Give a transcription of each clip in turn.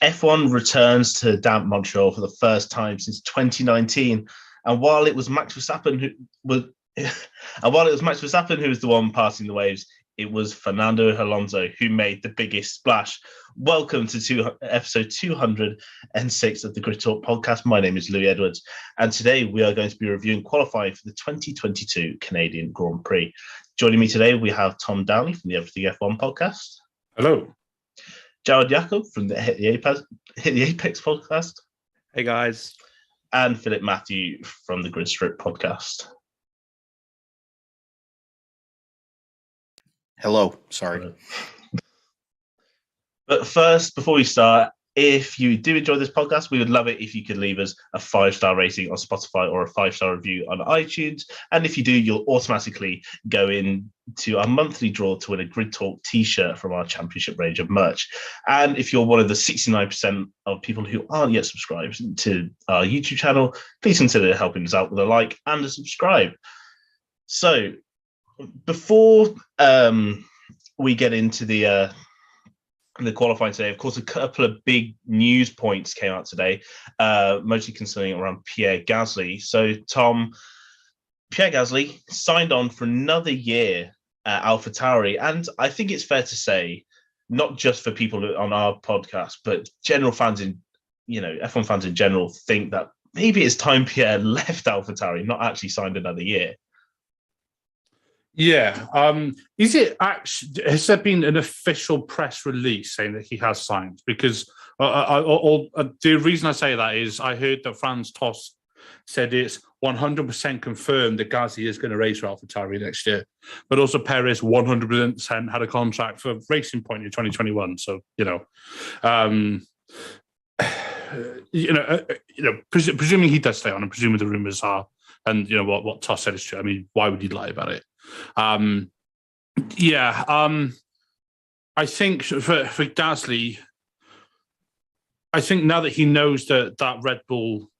F1 returns to damp Montreal for the first time since 2019, and while it was Max Verstappen who was, the one passing the waves, it was Fernando Alonso who made the biggest splash. Welcome to episode 206 of the Grid Talk podcast. My name is Louis Edwards, and today we are going to be reviewing qualifying for the 2022 Canadian Grand Prix. Joining me today, we have Tom Downey from the Everything F1 podcast. Hello. Jawad Yaqub from the Hit the Apex podcast. Hey, guys. And Philip Mathew from the Grid Strip podcast. Hello. Sorry. But first, before we start, if you do enjoy this podcast, we would love it if you could leave us a 5-star rating on Spotify or a 5-star review on iTunes. And if you do, you'll automatically go into our monthly draw to win a Grid Talk t-shirt from our championship range of merch. And if you're one of the 69% of people who aren't yet subscribed to our YouTube channel, please consider helping us out with a like and a subscribe. So before we get into the qualifying today, of course, a couple of big news points came out today, mostly concerning around Pierre Gasly. So, Tom, Pierre Gasly signed on for another year at AlphaTauri, and I think it's fair to say, not just for people on our podcast, but general fans F1 fans in general think that maybe it's time Pierre left AlphaTauri, not actually signed another year. Yeah. Is it actually? Has there been an official press release saying that he has signed? Because the reason I say that is I heard that Franz Tost said it's 100% confirmed that Gasly is going to race for AlphaTauri next year, but also Perez 100% had a contract for Racing Point in 2021. So presuming he does stay on, and presuming the rumors are, and what Tost said is true. I mean, why would he lie about it? I think for Gasly, I think now that he knows that Red Bull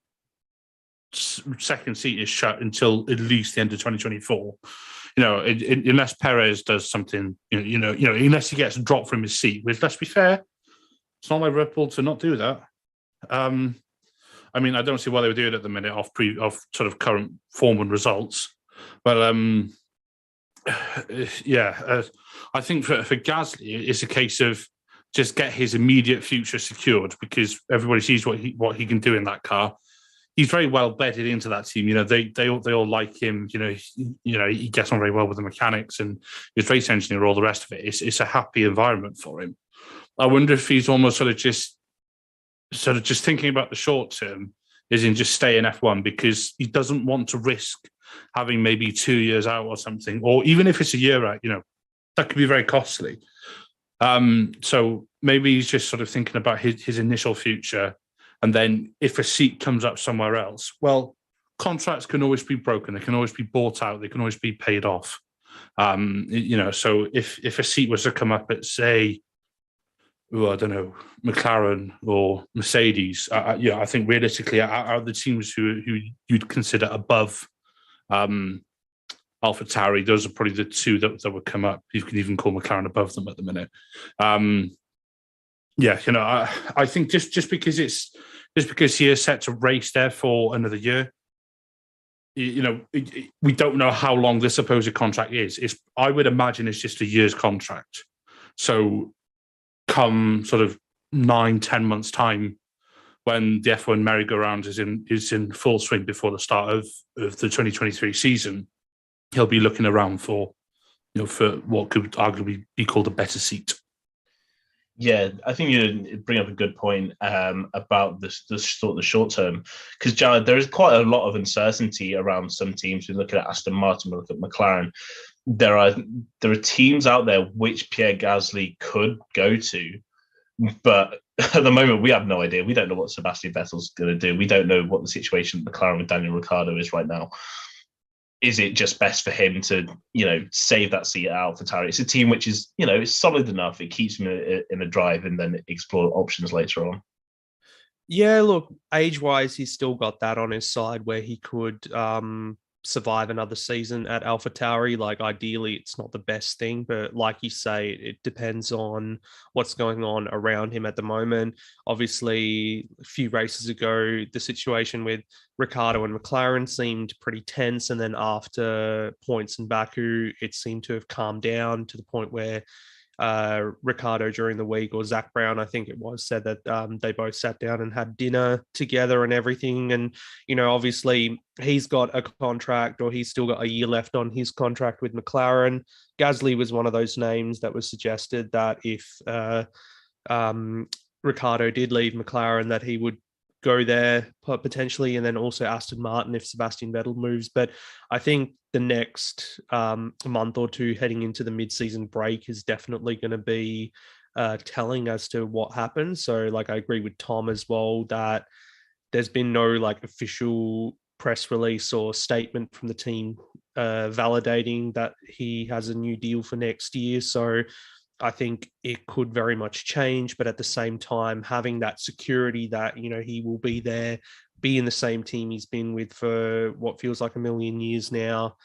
second seat is shut until at least the end of 2024, unless Perez does something, unless he gets dropped from his seat, which, let's be fair, it's not like Red Bull to not do that. I mean, I don't see why they would do it at the minute off sort of current form and results, but I think for Gasly, it's a case of just get his immediate future secured, because everybody sees what he can do in that car. He's very well bedded into that team. They all like him. He gets on very well with the mechanics and his race engineer, all the rest of it. It's a happy environment for him. I wonder if he's almost sort of just thinking about the short term, is in just stay in F1, because he doesn't want to risk having maybe 2 years out or something, or even if it's a year out, that could be very costly. So maybe he's just sort of thinking about his initial future. And then if a seat comes up somewhere else, well, contracts can always be broken. They can always be bought out. They can always be paid off. So if a seat was to come up at, say, I don't know, McLaren or Mercedes, I think realistically, out of the teams who you'd consider above AlphaTauri, those are probably the two that would come up. You can even call McLaren above them at the minute. I think just because he is set to race there for another year, we don't know how long this supposed contract is. I would imagine it's just a year's contract. So come sort of 9-10 months time, when the F1 merry-go-round is in full swing before the start of the 2023 season, he'll be looking around for what could arguably be called a better seat. Yeah, I think you bring up a good point about the short term, because Jawad, there is quite a lot of uncertainty around some teams. We look at Aston Martin, we look at McLaren. There are teams out there which Pierre Gasly could go to, but at the moment we have no idea. We don't know what Sebastian Vettel's going to do. We don't know what the situation at McLaren with Daniel Ricciardo is right now. Is it just best for him to, save that seat at AlphaTauri? It's a team which is, it's solid enough. It keeps him in a drive and then explore options later on. Yeah, look, age-wise, he's still got that on his side where he could survive another season at AlphaTauri. Like, ideally, it's not the best thing, but like you say, it depends on what's going on around him at the moment. Obviously, a few races ago, the situation with Ricciardo and McLaren seemed pretty tense, and then after points in Baku, it seemed to have calmed down to the point where Ricciardo during the week, or Zach Brown, I think it was, said that they both sat down and had dinner together and everything. And, obviously he's got a contract, or he's still got a year left on his contract with McLaren. Gasly was one of those names that was suggested that if Ricciardo did leave McLaren, that he would go there potentially, and then also Aston Martin if Sebastian Vettel moves. But I think the next month or two heading into the mid-season break is definitely going to be telling as to what happens. So, like, I agree with Tom as well that there's been no like official press release or statement from the team validating that he has a new deal for next year. So I think it could very much change, but at the same time, having that security that, he will be there, be in the same team he's been with for what feels like a million years now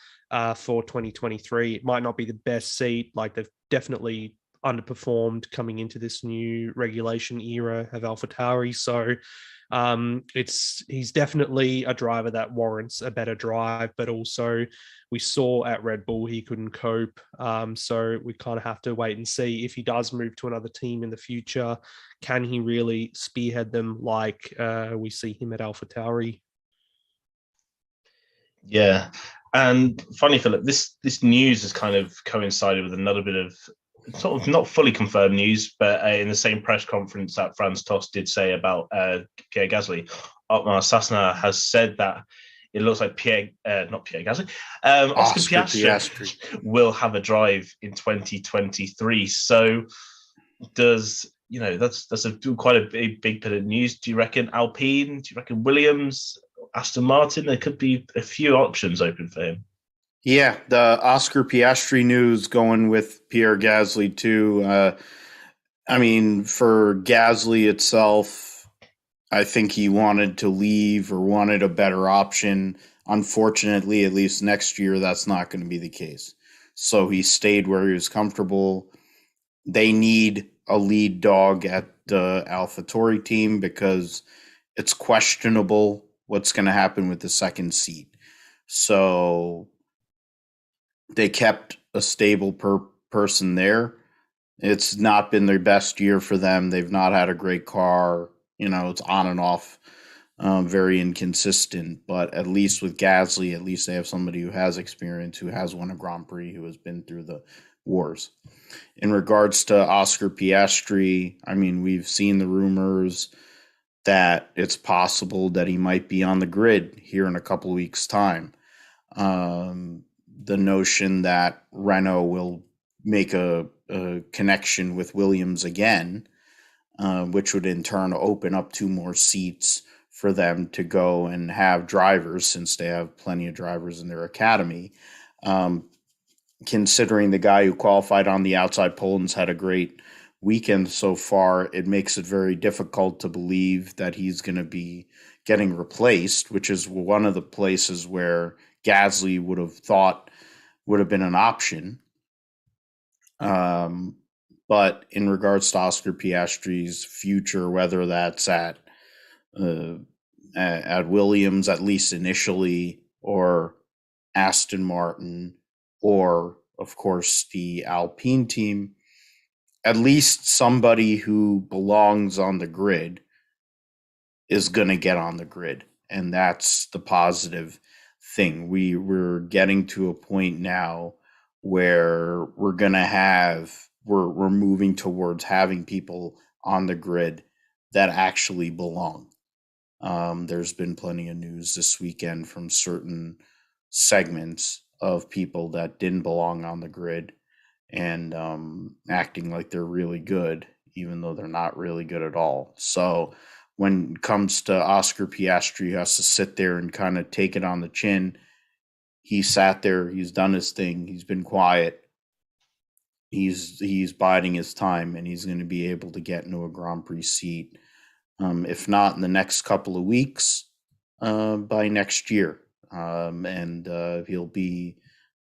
for 2023. It might not be the best seat. Like, they've definitely underperformed coming into this new regulation era of AlphaTauri. So he's definitely a driver that warrants a better drive, but also we saw at Red Bull he couldn't cope. So we kind of have to wait and see if he does move to another team in the future. Can he really spearhead them like we see him at AlphaTauri? Yeah. And funny, Philip, this news has kind of coincided with another bit of sort of not fully confirmed news, but in the same press conference that Franz Tost did say about Pierre Gasly, Otmar Sassner has said that it looks like Oscar Piastri will have a drive in 2023. So that's quite a big bit of news. Do you reckon Alpine? Do you reckon Williams, Aston Martin? There could be a few options open for him. Yeah, the Oscar Piastri news going with Pierre Gasly too. For Gasly itself, I think he wanted to leave or wanted a better option. Unfortunately, at least next year, that's not going to be the case. So he stayed where he was comfortable. They need a lead dog at the AlphaTauri team because it's questionable what's going to happen with the second seat. So they kept a stable person there. It's not been their best year for them. They've not had a great car. It's on and off, very inconsistent. But at least with Gasly, at least they have somebody who has experience, who has won a Grand Prix, who has been through the wars. In regards to Oscar Piastri, we've seen the rumors that it's possible that he might be on the grid here in a couple of weeks' time. The notion that Renault will make a connection with Williams again, which would in turn open up 2 more seats for them to go and have drivers, since they have plenty of drivers in their academy. Considering the guy who qualified on the outside pole and's had a great weekend so far, it makes it very difficult to believe that he's going to be getting replaced, which is one of the places where Gasly would have thought would have been an option. But in regards to Oscar Piastri's future, whether that's at Williams, at least initially, or Aston Martin, or of course the Alpine team, at least somebody who belongs on the grid is going to get on the grid. And that's the positive thing. We're getting to a point now where we're moving towards having people on the grid that actually belong. There's been plenty of news this weekend from certain segments of people that didn't belong on the grid and acting like they're really good, even though they're not really good at all. So when it comes to Oscar Piastri, who has to sit there and kind of take it on the chin, he sat there, he's done his thing, he's been quiet, he's biding his time, and he's going to be able to get into a Grand Prix seat, if not in the next couple of weeks, by next year. and he'll be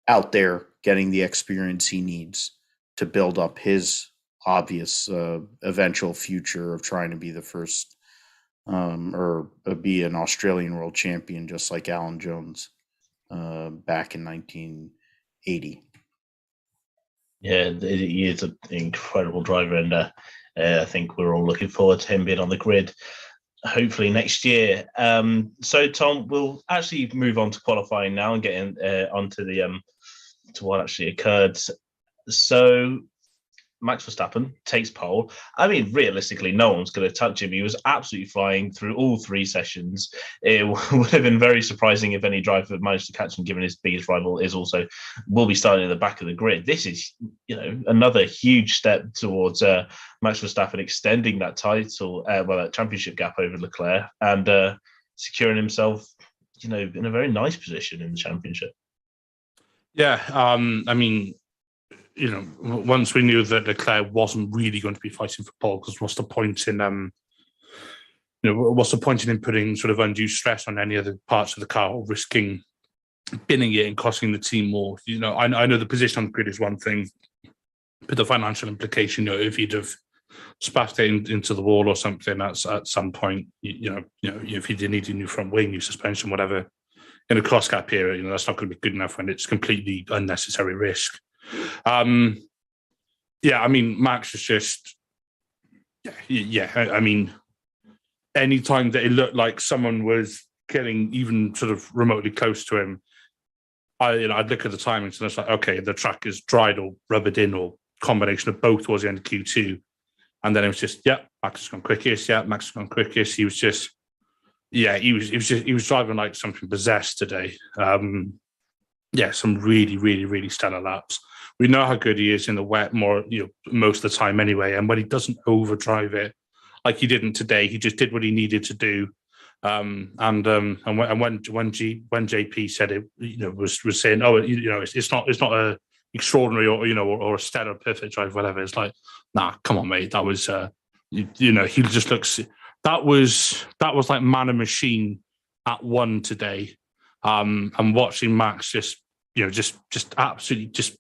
out there getting the experience he needs to build up his obvious eventual future of trying to be the first or be an Australian world champion, just like Alan Jones back in 1980. Yeah, he is an incredible driver, and I think we're all looking forward to him being on the grid, hopefully next year. So, Tom, we'll actually move on to qualifying now and get onto the to what actually occurred. So, Max Verstappen takes pole. I mean, realistically, no one's going to touch him. He was absolutely flying through all three sessions. It would have been very surprising if any driver managed to catch him, given his biggest rival will be starting at the back of the grid. This is, another huge step towards Max Verstappen extending that title, that championship gap over Leclerc, and securing himself, in a very nice position in the championship. Yeah, I mean, once we knew that Leclerc wasn't really going to be fighting for pole, because what's the point in him putting sort of undue stress on any other parts of the car or risking binning it and costing the team more? I know the position on the grid is one thing, but the financial implication, if he'd have spaffed it into the wall or something at some point, if he did need a new front wing, new suspension, whatever, in a cross gap area, that's not going to be good enough when it's completely unnecessary risk. I mean, Max is just, I mean, anytime that it looked like someone was getting even sort of remotely close to him, I'd look at the timings and it's like, okay, the track is dried or rubbered in or combination of both towards the end of Q2. And then it was just, Max has gone quickest. Max has gone quickest. He was just, he was driving like something possessed today. Some really, really, really stellar laps. We know how good he is in the wet most of the time anyway. And when he doesn't overdrive it like he didn't today, he just did what he needed to do. And when JP said it, was saying, it's not a extraordinary or a stellar perfect drive, whatever. It's like, nah, come on, mate. That was he just looks. That was like man and machine at one today. And watching Max just absolutely just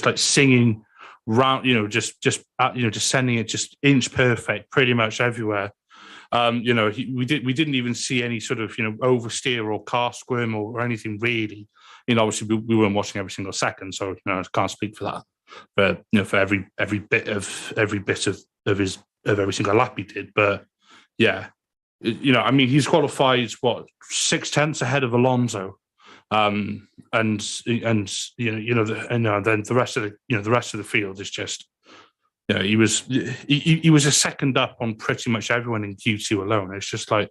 like singing round, just sending it just inch perfect pretty much everywhere. We didn't even see any sort of oversteer or car squirm or anything really. Obviously we weren't watching every single second, so I can't speak for that. But for every bit of every single lap he did. But yeah, I mean, he's qualified 6/10 ahead of Alonso, and then the rest of the field is just, he was a second up on pretty much everyone in Q2 alone. It's just like,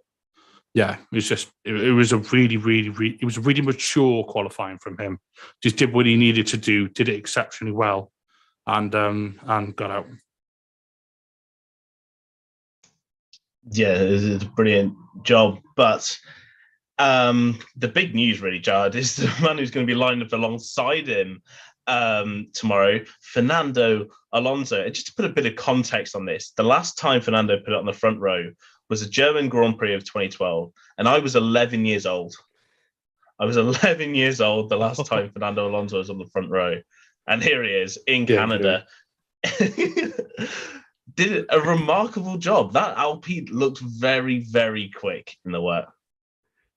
it was a really mature qualifying from him. Just did what he needed to do, did it exceptionally well, and got out. Yeah, it's a brilliant job. But the big news, really, Jawad, is the man who's going to be lined up alongside him tomorrow, Fernando Alonso. Just to put a bit of context on this, the last time Fernando put it on the front row was the German Grand Prix of 2012, and I was 11 years old. I was 11 years old the last time Fernando Alonso was on the front row, and here he is in Canada. Did a remarkable job. That Alpine looked very, very quick in the wet.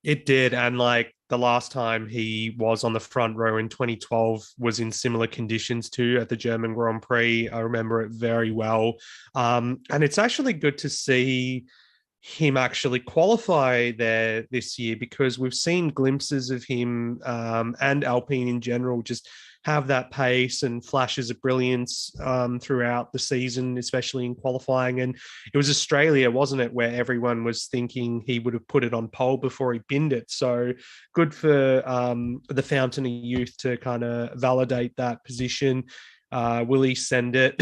It did, and like the last time he was on the front row in 2012 was in similar conditions too at the German Grand Prix. I remember it very well. And it's actually good to see him actually qualify there this year, because we've seen glimpses of him and Alpine in general just have that pace and flashes of brilliance throughout the season, especially in qualifying. And it was Australia, wasn't it, where everyone was thinking he would have put it on pole before he binned it. So good for the Fountain of Youth to kind of validate that position. Will he send it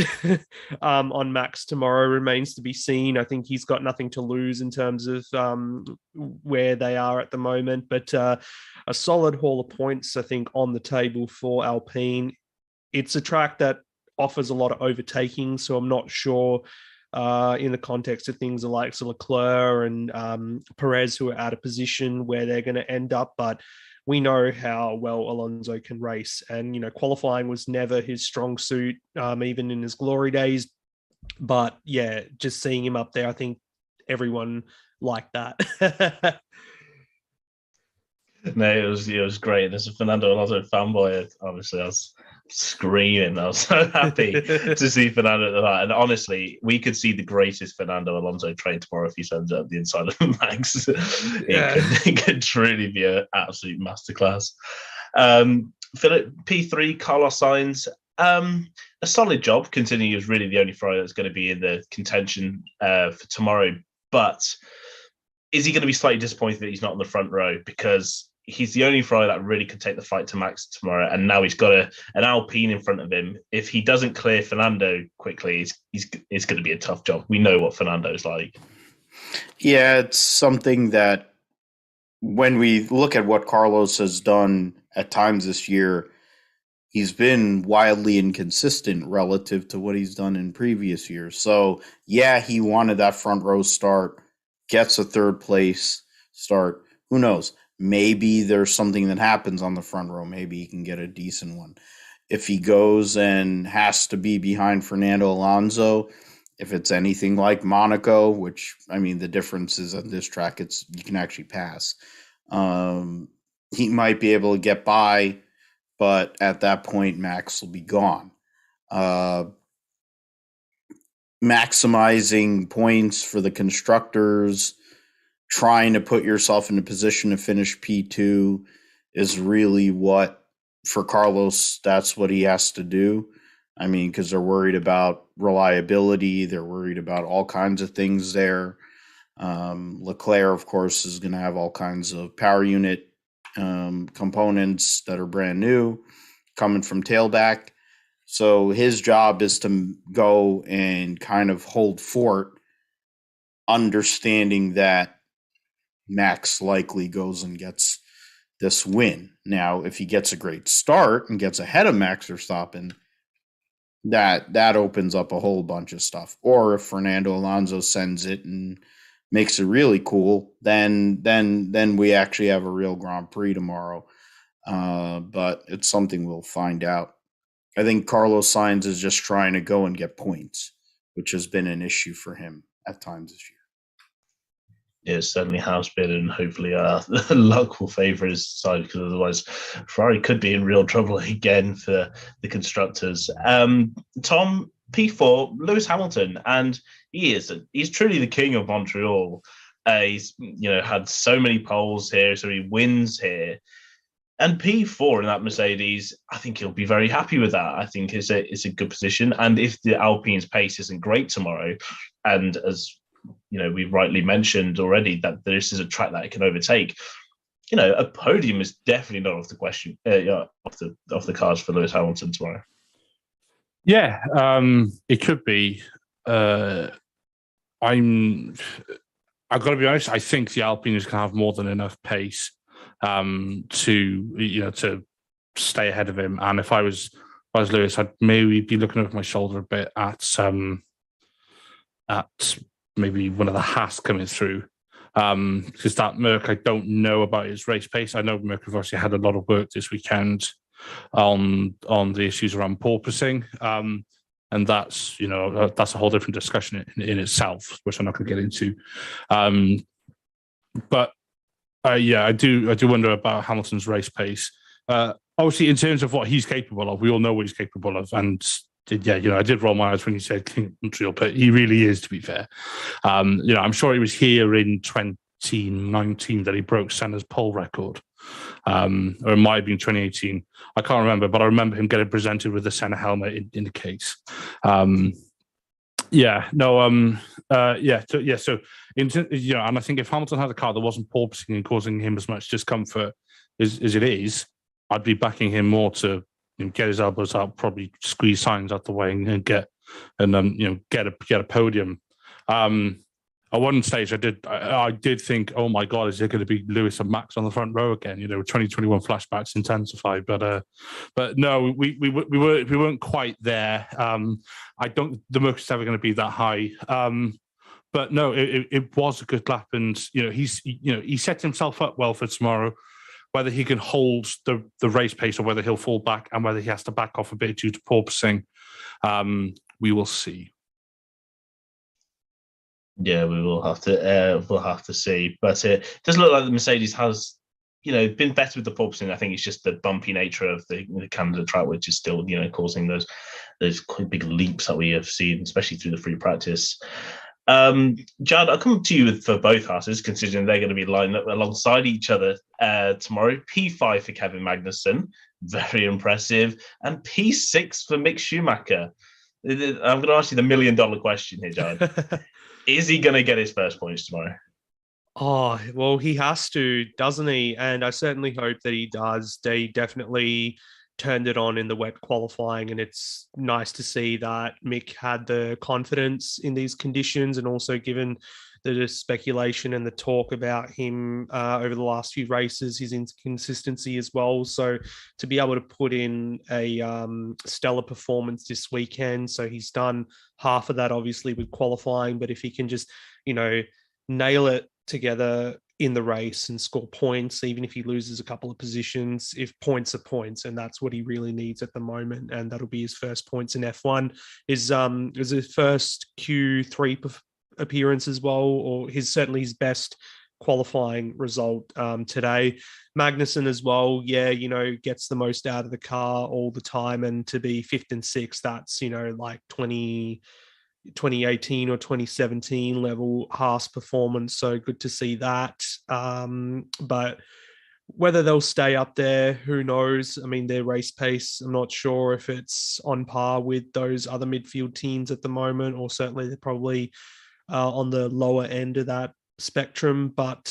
on Max tomorrow remains to be seen. I think he's got nothing to lose in terms of where they are at the moment, but a solid haul of points, I think, on the table for Alpine. It's a track that offers a lot of overtaking, so I'm not sure in the context of things like Leclerc and Perez, who are out of position, where they're going to end up, but we know how well Alonso can race. And, qualifying was never his strong suit, even in his glory days. But yeah, just seeing him up there, I think everyone liked that. No, it was great. As a Fernando Alonso fanboy, obviously I was screaming. I was so happy to see Fernando at that. And honestly, we could see the greatest Fernando Alonso train tomorrow if he sends up the inside of Max. It could truly be an absolute masterclass. Philip P3, Carlos Sainz. A solid job, considering he was really the only Ferrari that's going to be in the contention for tomorrow. But is he going to be slightly disappointed that he's not in the front row? Because he's the only Ferrari that really could take the fight to Max tomorrow, and now he's got an Alpine in front of him. If he doesn't clear Fernando quickly, it's going to be a tough job. We know what Fernando's like. Yeah, it's something that when we look at what Carlos has done at times this year, he's been wildly inconsistent relative to what he's done in previous years. So, yeah, he wanted that front row start, gets a third place start. Who knows? Maybe there's something that happens on the front row. Maybe he can get a decent one. If he goes and has to be behind Fernando Alonso, if it's anything like Monaco, which, I mean, the difference is on this track, you can actually pass. He might be able to get by, but at that point, Max will be gone. Maximizing points for the constructors, trying to put yourself in a position to finish P2 is really what, for Carlos, that's what he has to do. I mean, because they're worried about reliability. They're worried about all kinds of things there. Leclerc, of course, is going to have all kinds of power unit components that are brand new coming from tailback. So his job is to go and kind of hold fort, understanding that Max likely goes and gets this win. Now, if he gets a great start and gets ahead of Max Verstappen, that opens up a whole bunch of stuff. Or if Fernando Alonso sends it and makes it really cool, then we actually have a real Grand Prix tomorrow. But it's something we'll find out. I think Carlos Sainz is just trying to go and get points, which has been an issue for him at times this year. It certainly has been, and hopefully luck will favour his side, because otherwise Ferrari could be in real trouble again for the constructors. Tom, P4, Lewis Hamilton, and he's truly the king of Montreal. He's had so many poles here, so many wins here. And P4 in that Mercedes, I think he'll be very happy with that. I think it's a good position. And if the Alpine's pace isn't great tomorrow, and as we've rightly mentioned already that this is a track that it can overtake, a podium is definitely not off the question, off the cards for Lewis Hamilton tomorrow. Yeah, it could be. I've got to be honest. I think the Alpine is going to have more than enough pace to stay ahead of him. And if I was Lewis, I'd maybe be looking over my shoulder a bit at maybe one of the Haas coming through, because that Merc, I don't know about his race pace. I know Merc have obviously had a lot of work this weekend on the issues around porpoising, and that's a whole different discussion in itself, which I'm not going to get into. But I do wonder about Hamilton's race pace. Obviously, in terms of what he's capable of, we all know what he's capable of, and I did roll my eyes when you said King of Montreal, but he really is, to be fair. I'm sure it was here in 2019 that he broke Senna's pole record, or it might have been 2018. I can't remember, but I remember him getting presented with the Senna helmet in the case. So and I think if Hamilton had a car that wasn't porpoising and causing him as much discomfort as it is, I'd be backing him more to get his elbows out, probably squeeze Sainz out the way and get a podium. At one stage, I did think, oh my God, is it going to be Lewis and Max on the front row again? 2021 flashbacks intensified, but no, we weren't quite there. I don't. The Merc is never going to be that high. But no, it was a good lap, and he set himself up well for tomorrow. whether he can hold the race pace or whether he'll fall back and whether he has to back off a bit due to porpoising. We will see. Yeah, we'll have to see. But it does look like the Mercedes has, been better with the porpoising. I think it's just the bumpy nature of the Canada track, which is still, causing those quite big leaps that we have seen, especially through the free practice. Jawad, I'll come to you for both Haases, considering they're going to be lined up alongside each other tomorrow. P5 for Kevin Magnussen, very impressive, and P6 for Mick Schumacher. I'm going to ask you the $1 million question here, Jawad. Is he going to get his first points tomorrow? Oh, well, he has to, doesn't he? And I certainly hope that he does. They definitely turned it on in the wet qualifying, and it's nice to see that Mick had the confidence in these conditions, and also given the speculation and the talk about him over the last few races, his inconsistency as well. So to be able to put in a stellar performance this weekend, so he's done half of that obviously with qualifying, but if he can just, nail it together in the race and score points, even if he loses a couple of positions, if points are points, and that's what he really needs at the moment, and that'll be his first points in F1. Is his first Q3 appearance as well, or certainly his best qualifying result today. Magnussen as well, gets the most out of the car all the time, and to be 5th and 6th, that's like 2018 or 2017 level Haas performance. So good to see that. But whether they'll stay up there, who knows? I mean, their race pace, I'm not sure if it's on par with those other midfield teams at the moment, or certainly they're probably on the lower end of that spectrum, but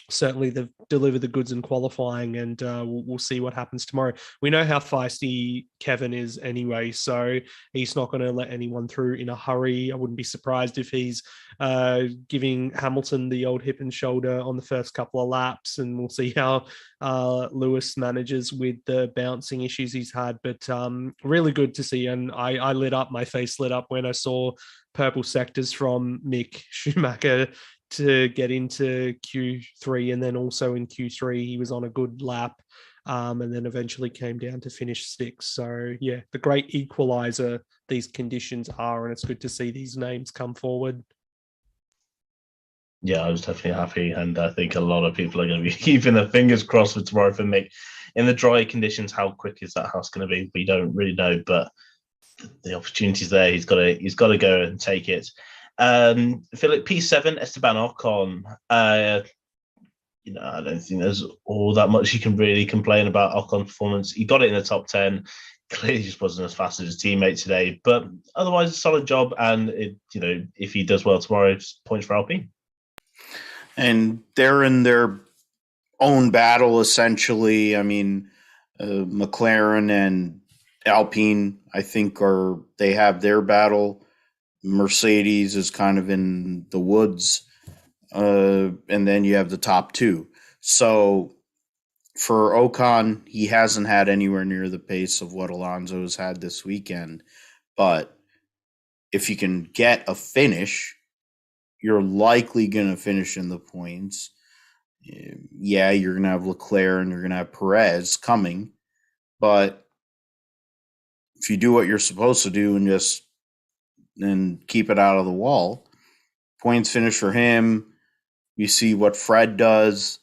certainly they've delivered the goods in qualifying, and we'll see what happens tomorrow. We know how feisty Kevin is anyway, so he's not going to let anyone through in a hurry. I wouldn't be surprised if he's giving Hamilton the old hip and shoulder on the first couple of laps, and we'll see how Lewis manages with the bouncing issues he's had. But really good to see, and my face lit up when I saw purple sectors from Mick Schumacher to get into Q3, and then also in Q3 he was on a good lap, and then eventually came down to finish 6th. So yeah, the great equalizer these conditions are, and it's good to see these names come forward. Yeah, I was definitely happy, and I think a lot of people are going to be keeping their fingers crossed for tomorrow for Mick. In the dry conditions, how quick is that house going to be? We don't really know, but the opportunity's there. He's got to go and take it. Philip, P7, Esteban Ocon. I don't think there's all that much you can really complain about Ocon's performance. He got it in the top 10. Clearly just wasn't as fast as his teammate today, but otherwise a solid job. And if he does well tomorrow, it's points for Alpine. And they're in their own battle, essentially. I mean, McLaren and Alpine, I think, they have their battle. Mercedes is kind of in the woods, and then you have the top two. So for Ocon, he hasn't had anywhere near the pace of what Alonso has had this weekend. But if you can get a finish, you're likely going to finish in the points. Yeah, you're going to have Leclerc and you're going to have Perez coming. But if you do what you're supposed to do and keep it out of the wall, points finish for him. You see what Fred does.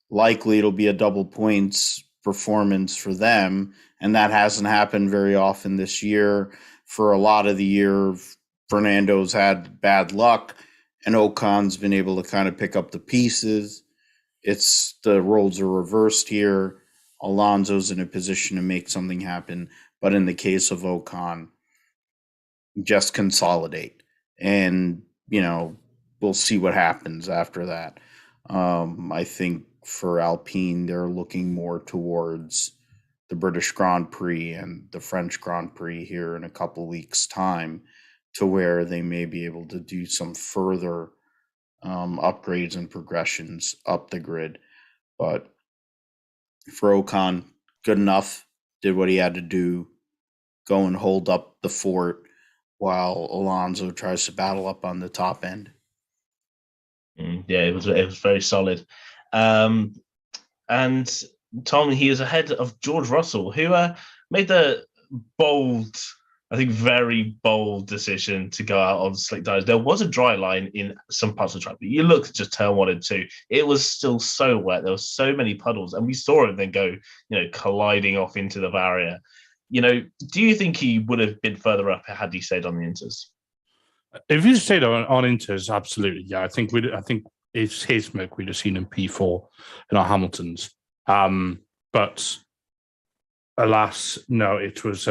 Likely it'll be a double points performance for them, and that hasn't happened very often this year. For a lot of the year, Fernando's had bad luck, and Ocon's been able to kind of pick up the pieces. It's the roles are reversed here. Alonso's in a position to make something happen, but in the case of Ocon, just consolidate, and we'll see what happens after that. I think for Alpine, they're looking more towards the British Grand Prix and the French Grand Prix here in a couple weeks' time, to where they may be able to do some further upgrades and progressions up the grid. But for Ocon, good enough, did what he had to do, go and hold up the fort while Alonso tries to battle up on the top end. Yeah, it was very solid. And Tom, he is ahead of George Russell, who made the bold, I think very bold decision to go out on slick tires. There was a dry line in some parts of the track, but you look at just turn 1 and 2. It was still so wet. There were so many puddles, and we saw him then go, colliding off into the barrier. Do you think he would have been further up had he stayed on the Inters? If he stayed on Inters, absolutely, yeah. I think if his milk, we'd have seen him P4 in our Hamiltons. But alas, no, it was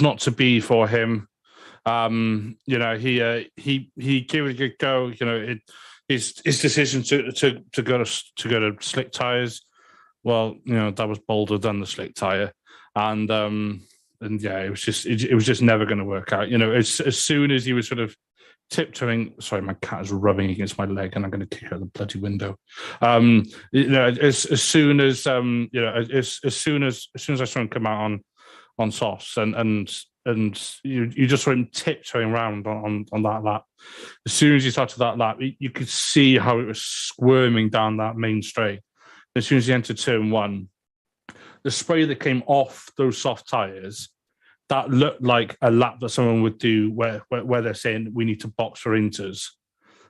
not to be for him. He gave it a good go. His decision to go to slick tires. Well, that was bolder than the slick tire, and yeah, it was just never going to work out. As soon as he was sort of tiptoeing. Sorry, my cat is rubbing against my leg, and I'm going to kick out the bloody window. As soon as I saw him come out on softs, and you just saw him tiptoeing around on that lap. As soon as he started that lap, you could see how it was squirming down that main straight. As soon as he entered turn 1, the spray that came off those soft tyres, that looked like a lap that someone would do where they're saying we need to box for Inters.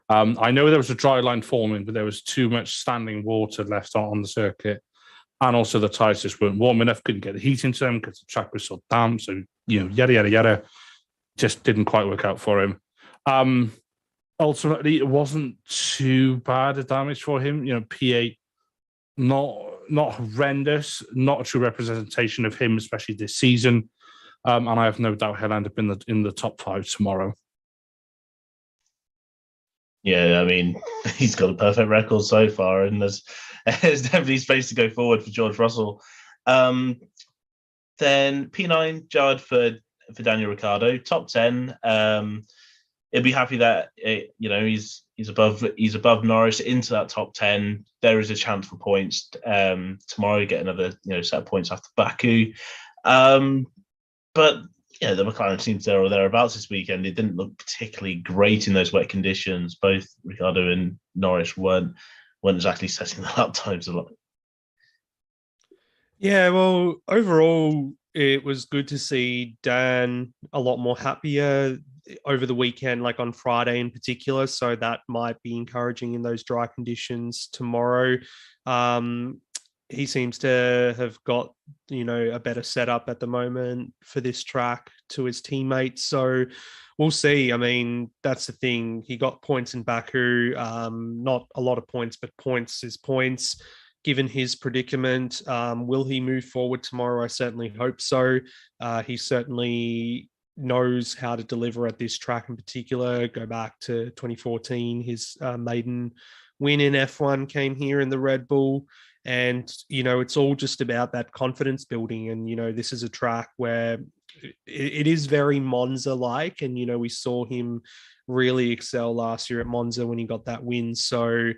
I know there was a dry line forming, but there was too much standing water left on the circuit. And also the tyres just weren't warm enough, couldn't get the heat into them because the track was so damp. So, yada, yada, yada. Just didn't quite work out for him. Ultimately, it wasn't too bad a damage for him. P8, not horrendous, not a true representation of him, especially this season. And I have no doubt he'll end up in the top 5 tomorrow. Yeah, I mean, he's got a perfect record so far, and there's definitely space to go forward for George Russell. Then P9, Jawad for Daniel Ricciardo, top 10. He'll be happy that he's above Norris into that top 10. There is a chance for points tomorrow. Get another set of points after Baku. But the McLaren teams there or thereabouts this weekend. It didn't look particularly great in those wet conditions. Both Ricciardo and Norris weren't exactly setting the lap times a lot. Yeah, well, overall, it was good to see Dan a lot more happier over the weekend, like on Friday in particular. So that might be encouraging in those dry conditions tomorrow. He seems to have got, a better setup at the moment for this track to his teammates. So we'll see. I mean, that's the thing. He got points in Baku, not a lot of points, but points is points. Given his predicament, will he move forward tomorrow? I certainly hope so. He certainly knows how to deliver at this track in particular. Go back to 2014, his maiden win in F1 came here in the Red Bull. And, it's all just about that confidence building. And, this is a track where it is very Monza-like. And, we saw him really excel last year at Monza when he got that win. So,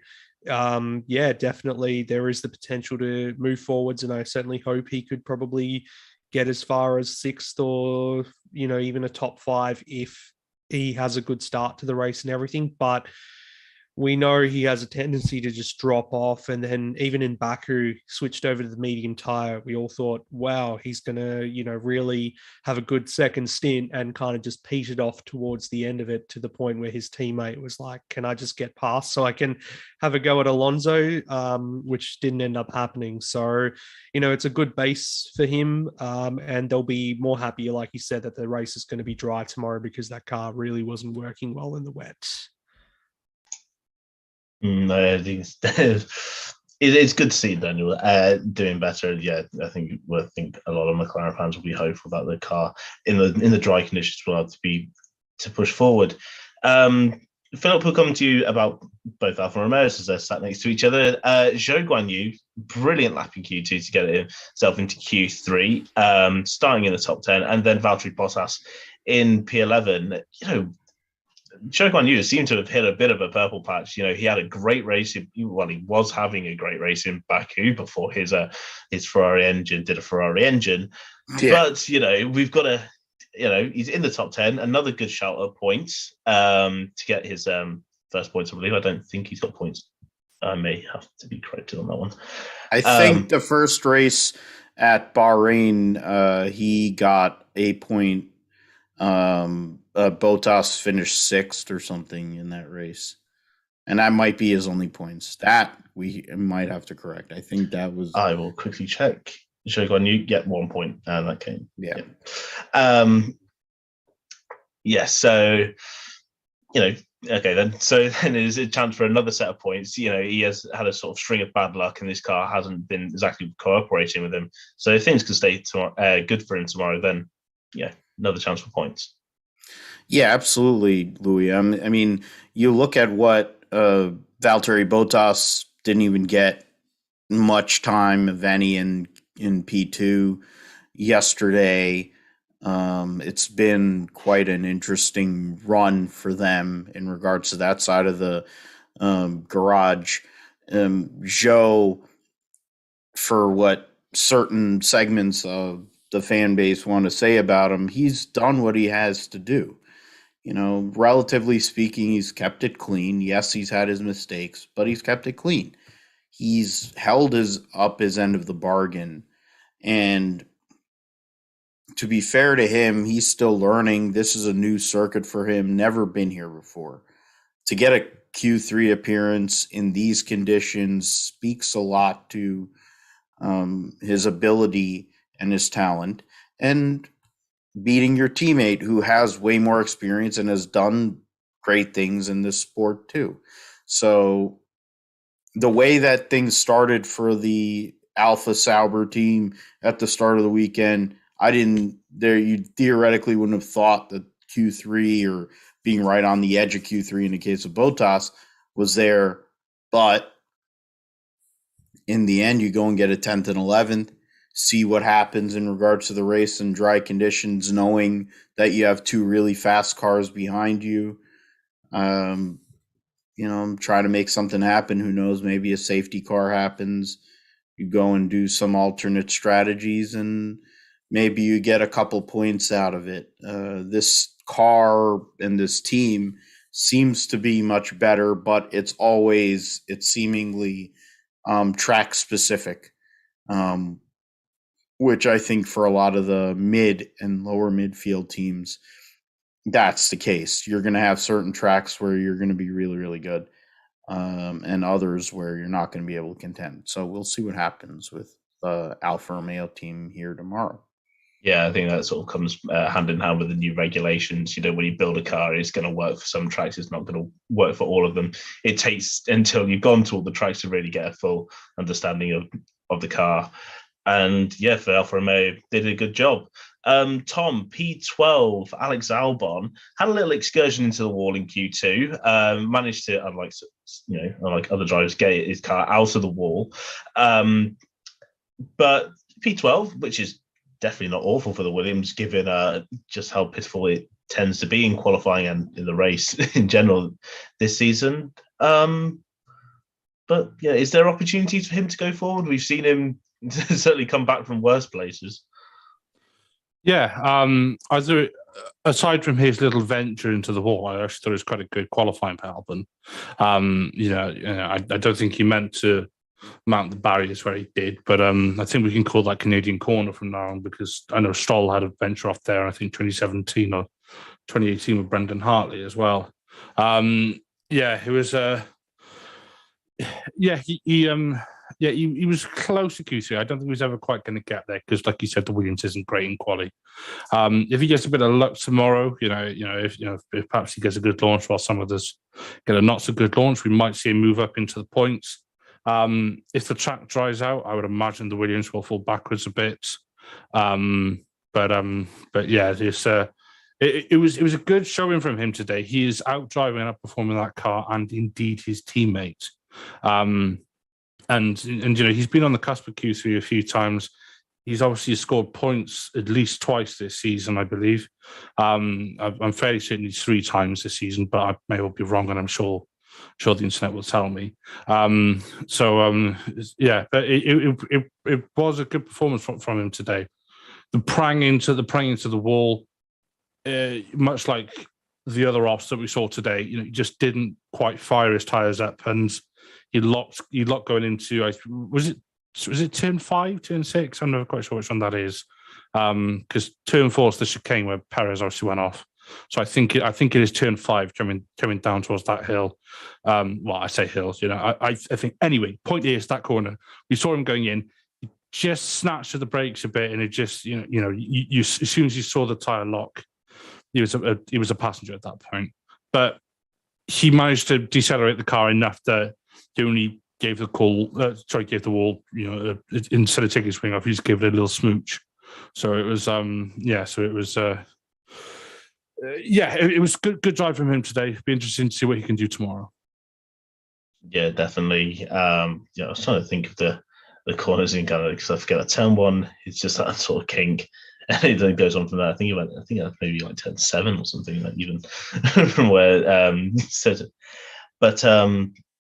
definitely there is the potential to move forwards. And I certainly hope he could probably get as far as 6th or, even a top 5 if he has a good start to the race and everything. But we know he has a tendency to just drop off. And then even in Baku, switched over to the medium tire. We all thought, wow, he's going to, really have a good second stint, and kind of just petered off towards the end of it to the point where his teammate was like, can I just get past so I can have a go at Alonso, which didn't end up happening. So, it's a good base for him. And they'll be more happier, like you said, that the race is going to be dry tomorrow because that car really wasn't working well in the wet. I think it's good to see Daniel doing better. Yeah, I think a lot of McLaren fans will be hopeful that the car in the dry conditions will have to push forward. Philip, will come to you about both Alfa Romeos as they're sat next to each other. Zhou Yu, brilliant lap in Q2 to get himself into Q3, starting in the top 10, and then Valtteri Bottas in P11. Zhou Yu seemed to have hit a bit of a purple patch. He had a great race. He was having a great race in Baku before his Ferrari engine did a Ferrari engine. Yeah. But, we've got he's in the top 10. Another good shout of points to get his first points, I believe. I don't think he's got points I may have to be corrected on that one. I think the first race at Bahrain, he got a point. Bottas finished 6th or something in that race. And that might be his only points. That we might have to correct. I think that was... I will quickly check. Shogun, you get 1 point. And that came. Yeah. So, okay then. So then there's a chance for another set of points. He has had a sort of string of bad luck and this car hasn't been exactly cooperating with him. So if things can stay good for him tomorrow, then, another chance for points. Yeah, absolutely, Louis. I mean, you look at what Valtteri Bottas didn't even get much time, if any, in P2 yesterday. It's been quite an interesting run for them in regards to that side of the garage. Zhou, for what certain segments of the fan base want to say about him, he's done what he has to do. Relatively speaking, he's kept it clean. Yes, he's had his mistakes, but he's kept it clean. He's held his end of the bargain. And to be fair to him, he's still learning. This is a new circuit for him, never been here before. To get a Q3 appearance in these conditions speaks a lot to his ability and his talent. And beating your teammate who has way more experience and has done great things in this sport too. So the way that things started for the Alpha Sauber team at the start of the weekend, you theoretically wouldn't have thought that Q3 or being right on the edge of Q3 in the case of Bottas was there. But in the end, you go and get a 10th and 11th. See what happens in regards to the race in dry conditions, knowing that you have 2 really fast cars behind you. I'm trying to make something happen. Who knows? Maybe a safety car happens. You go and do some alternate strategies, and maybe you get a couple points out of it. This car and this team seems to be much better, but it's seemingly track specific. Which I think for a lot of the mid and lower midfield teams, that's the case. You're going to have certain tracks where you're going to be really, really good, and others where you're not going to be able to contend. So we'll see what happens with the Alfa Romeo team here tomorrow. Yeah, I think that sort of comes hand in hand with the new regulations. When you build a car, it's going to work for some tracks. It's not going to work for all of them. It takes until you've gone to all the tracks to really get a full understanding of the car. And for Alfa Romeo, they did a good job. Tom, P12, Alex Albon, had a little excursion into the wall in Q2, managed to, unlike other drivers, get his car out of the wall. But P12, which is definitely not awful for the Williams, given just how pitiful it tends to be in qualifying and in the race in general this season. But is there opportunities for him to go forward? We've seen him certainly come back from worse places. Yeah, aside from his little venture into the wall, I actually thought it was quite a good qualifying for Albon. I don't think he meant to mount the barriers where he did, but I think we can call that Canadian corner from now on, because I know Stroll had a venture off there, I think 2017 or 2018 with Brendan Hartley as well. It was he was close to Q3. I don't think he was ever quite going to get there because, like you said, the Williams isn't great in quali. If he gets a bit of luck tomorrow, if perhaps he gets a good launch while some others get a not so good launch, we might see him move up into the points. If the track dries out, I would imagine the Williams will fall backwards a bit. It was a good showing from him today. He is out driving and outperforming that car, and indeed his teammate. And he's been on the cusp of Q3 a few times. He's obviously scored points at least twice this season, I believe. I'm fairly certain he's 3 times this season, but I may well be wrong, and I'm sure the internet will tell me. But it was a good performance from him today. The prang into the wall, much like the other offs that we saw today, he just didn't quite fire his tires up, and he locked going into, was it turn 5, turn 6? I'm not quite sure which one that is. Because turn 4 is the chicane where Perez obviously went off. So I think it is turn 5 coming down towards that hill. Well, I say hills, I think anyway. Point is that corner. We saw him going in. He just snatched at the brakes a bit, and it just you as soon as you saw the tire lock, he was a passenger at that point. But he managed to decelerate the car enough that he only gave the wall, instead of taking his wing off, he just gave it a little smooch. So it was, it was good drive from him today. It'd be interesting to see what he can do tomorrow. Yeah, definitely. I was trying to think of the corners in Canada because I forget that turn 1 it's just that sort of kink, and it then goes on from there. I think that's maybe like turn 7 or something, like even from where said it. But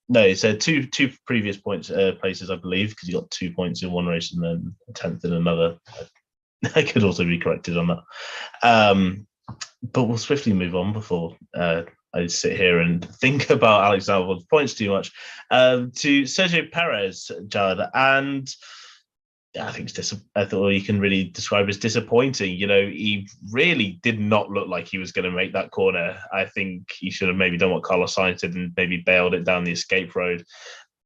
no, it's two previous places, I believe, because you got 2 points in one race and then a 10th in another. I could also be corrected on that. But we'll swiftly move on before I sit here and think about Alex Albon's points too much. To Sergio Perez, Jawad, and I think I thought you can really describe as disappointing. He really did not look like he was going to make that corner. I think he should have maybe done what Carlos Sainz did and maybe bailed it down the escape road.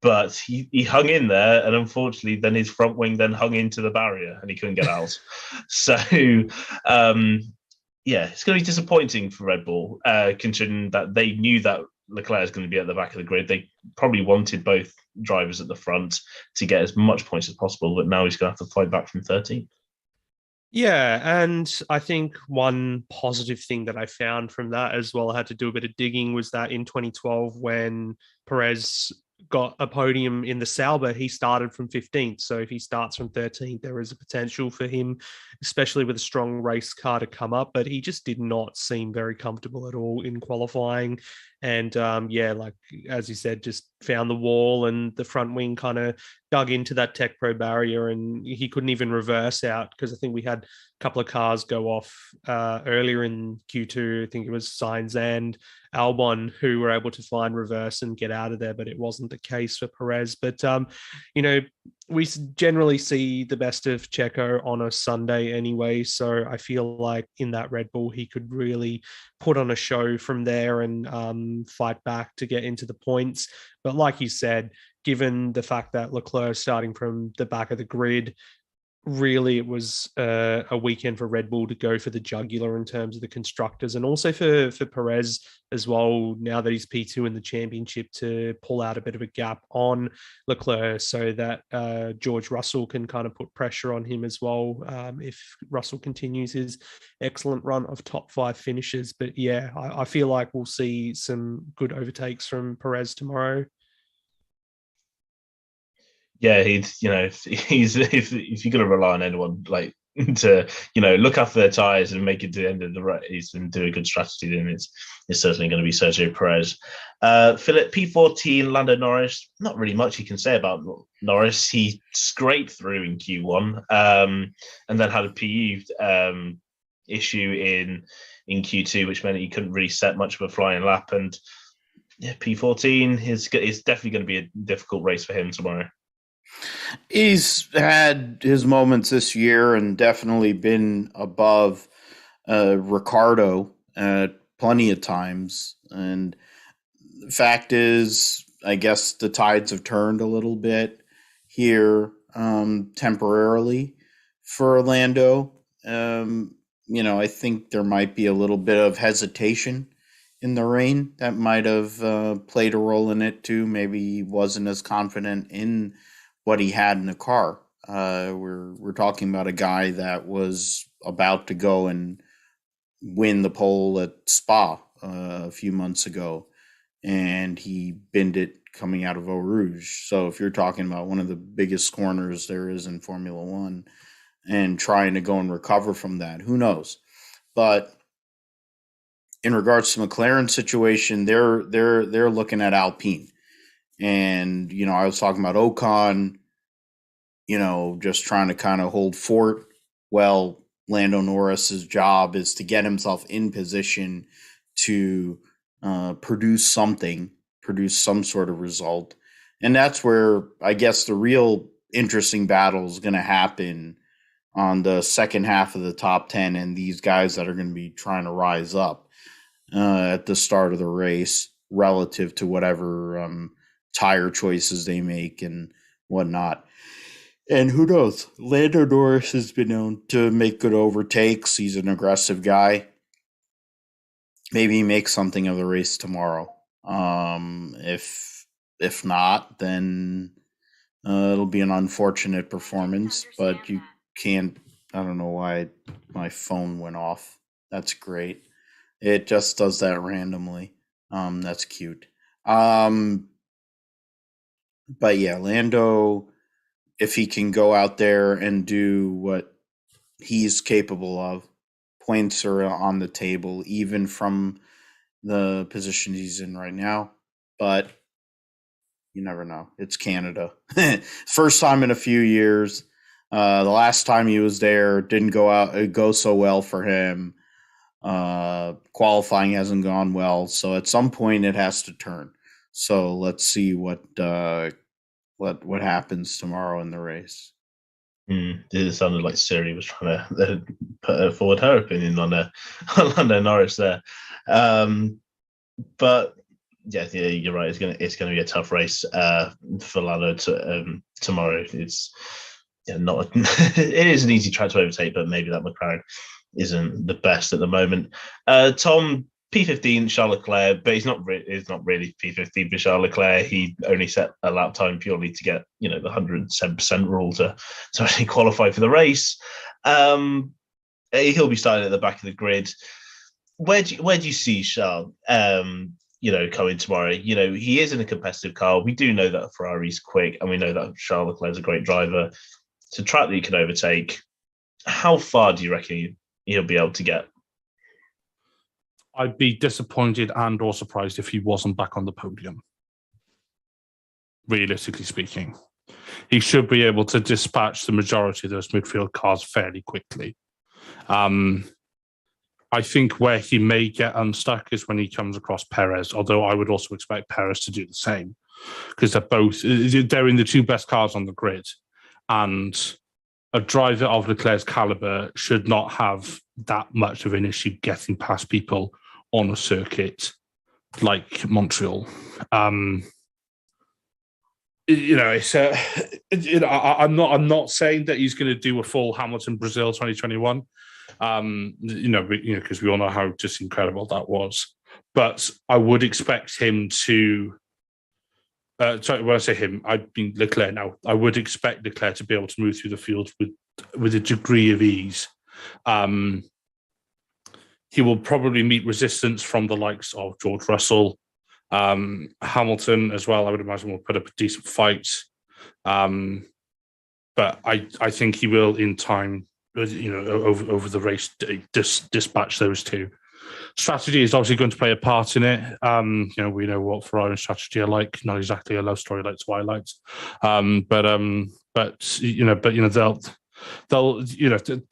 But he hung in there, and unfortunately, then his front wing then hung into the barrier, and he couldn't get out. So, it's going to be disappointing for Red Bull, considering that they knew that Leclerc is going to be at the back of the grid. They probably wanted both drivers at the front to get as much points as possible, but now he's going to have to fight back from 13th. Yeah, and I think one positive thing that I found from that as well, I had to do a bit of digging, was that in 2012, when Perez got a podium in the Sauber, he started from 15th. So if he starts from 13th, there is a potential for him, especially with a strong race car, to come up. But he just did not seem very comfortable at all in qualifying. And like as you said, just found the wall, and the front wing kind of dug into that Tech Pro barrier, and he couldn't even reverse out, because I think we had a couple of cars go off earlier in Q2. I think it was Sainz and Albon who were able to find reverse and get out of there, but it wasn't the case for Perez. But we generally see the best of Checo on a Sunday anyway, so I feel like in that Red Bull he could really put on a show from there and fight back to get into the points. But like you said, given the fact that Leclerc starting from the back of the grid, really it was a weekend for Red Bull to go for the jugular in terms of the constructors, and also for Perez as well, now that he's P2 in the championship, to pull out a bit of a gap on Leclerc so that George Russell can kind of put pressure on him as well if Russell continues his excellent run of top 5 finishes. But yeah, I feel like we'll see some good overtakes from Perez tomorrow. Yeah, if you're going to rely on anyone like to look after their tires and make it to the end of the race and do a good strategy, then it's certainly going to be Sergio Perez. Philip, P14, Lando Norris. Not really much you can say about Norris. He scraped through in Q1 and then had a PU issue in Q2, which meant he couldn't really set much of a flying lap. And yeah, P14 is definitely going to be a difficult race for him tomorrow. He's had his moments this year and definitely been above Ricardo plenty of times. And the fact is, I guess the tides have turned a little bit here temporarily for Orlando. I think there might be a little bit of hesitation in the rain that might have played a role in it too. Maybe he wasn't as confident in what he had in the car. We're talking about a guy that was about to go and win the pole at Spa a few months ago, and he binned it coming out of Eau Rouge. So if you're talking about one of the biggest corners there is in Formula One and trying to go and recover from that, who knows? But in regards to McLaren's situation, they're looking at Alpine. And, I was talking about Ocon, just trying to kind of hold fort. Well, Lando Norris's job is to get himself in position to produce some sort of result. And that's where I guess the real interesting battle is going to happen on the second half of the top 10 and these guys that are going to be trying to rise up at the start of the race relative to whatever tire choices they make and whatnot. And who knows? Lando Norris has been known to make good overtakes. He's an aggressive guy. Maybe he makes something of the race tomorrow. If not, then it'll be an unfortunate performance. But you can't. I don't know why my phone went off. That's great. It just does that randomly. That's cute. But yeah, Lando, if he can go out there and do what he's capable of, points are on the table, even from the position he's in right now. But you never know. It's Canada. First time in a few years. The last time he was there didn't go so well for him. Qualifying hasn't gone well, so at some point it has to turn. So let's see what happens tomorrow in the race. It sounded like Siri was trying to put forward her opinion on Lando Norris there. But yeah, you're right. It's gonna be a tough race for Lando tomorrow. It's not. It is an easy track to overtake, but maybe that McLaren isn't the best at the moment. Tom, P15 Charles Leclerc, but it's not really P15 for Charles Leclerc. He only set a lap time purely to get the 107% rule to actually qualify for the race. He'll be starting at the back of the grid. Where do you see Charles? Coming tomorrow. He is in a competitive car. We do know that Ferrari's quick, and we know that Charles Leclerc's a great driver. It's a track that he can overtake. How far do you reckon he'll be able to get? I'd be disappointed and or surprised if he wasn't back on the podium. Realistically speaking, he should be able to dispatch the majority of those midfield cars fairly quickly. I think where he may get unstuck is when he comes across Perez, although I would also expect Perez to do the same because they're in the two best cars on the grid, and a driver of Leclerc's caliber should not have that much of an issue getting past people on a circuit like Montreal. I'm not saying that he's going to do a full Hamilton Brazil 2021. Because we all know how just incredible that was. But I would expect him to. When I say him, I mean Leclerc now. I would expect Leclerc to be able to move through the field with a degree of ease. He will probably meet resistance from the likes of George Russell, Hamilton as well. I would imagine will put up a decent fight. But I think he will in time. Over the race, dispatch those two. Strategy is obviously going to play a part in it. We know what Ferrari strategy are like. Not exactly a love story like Twilight, but they'll.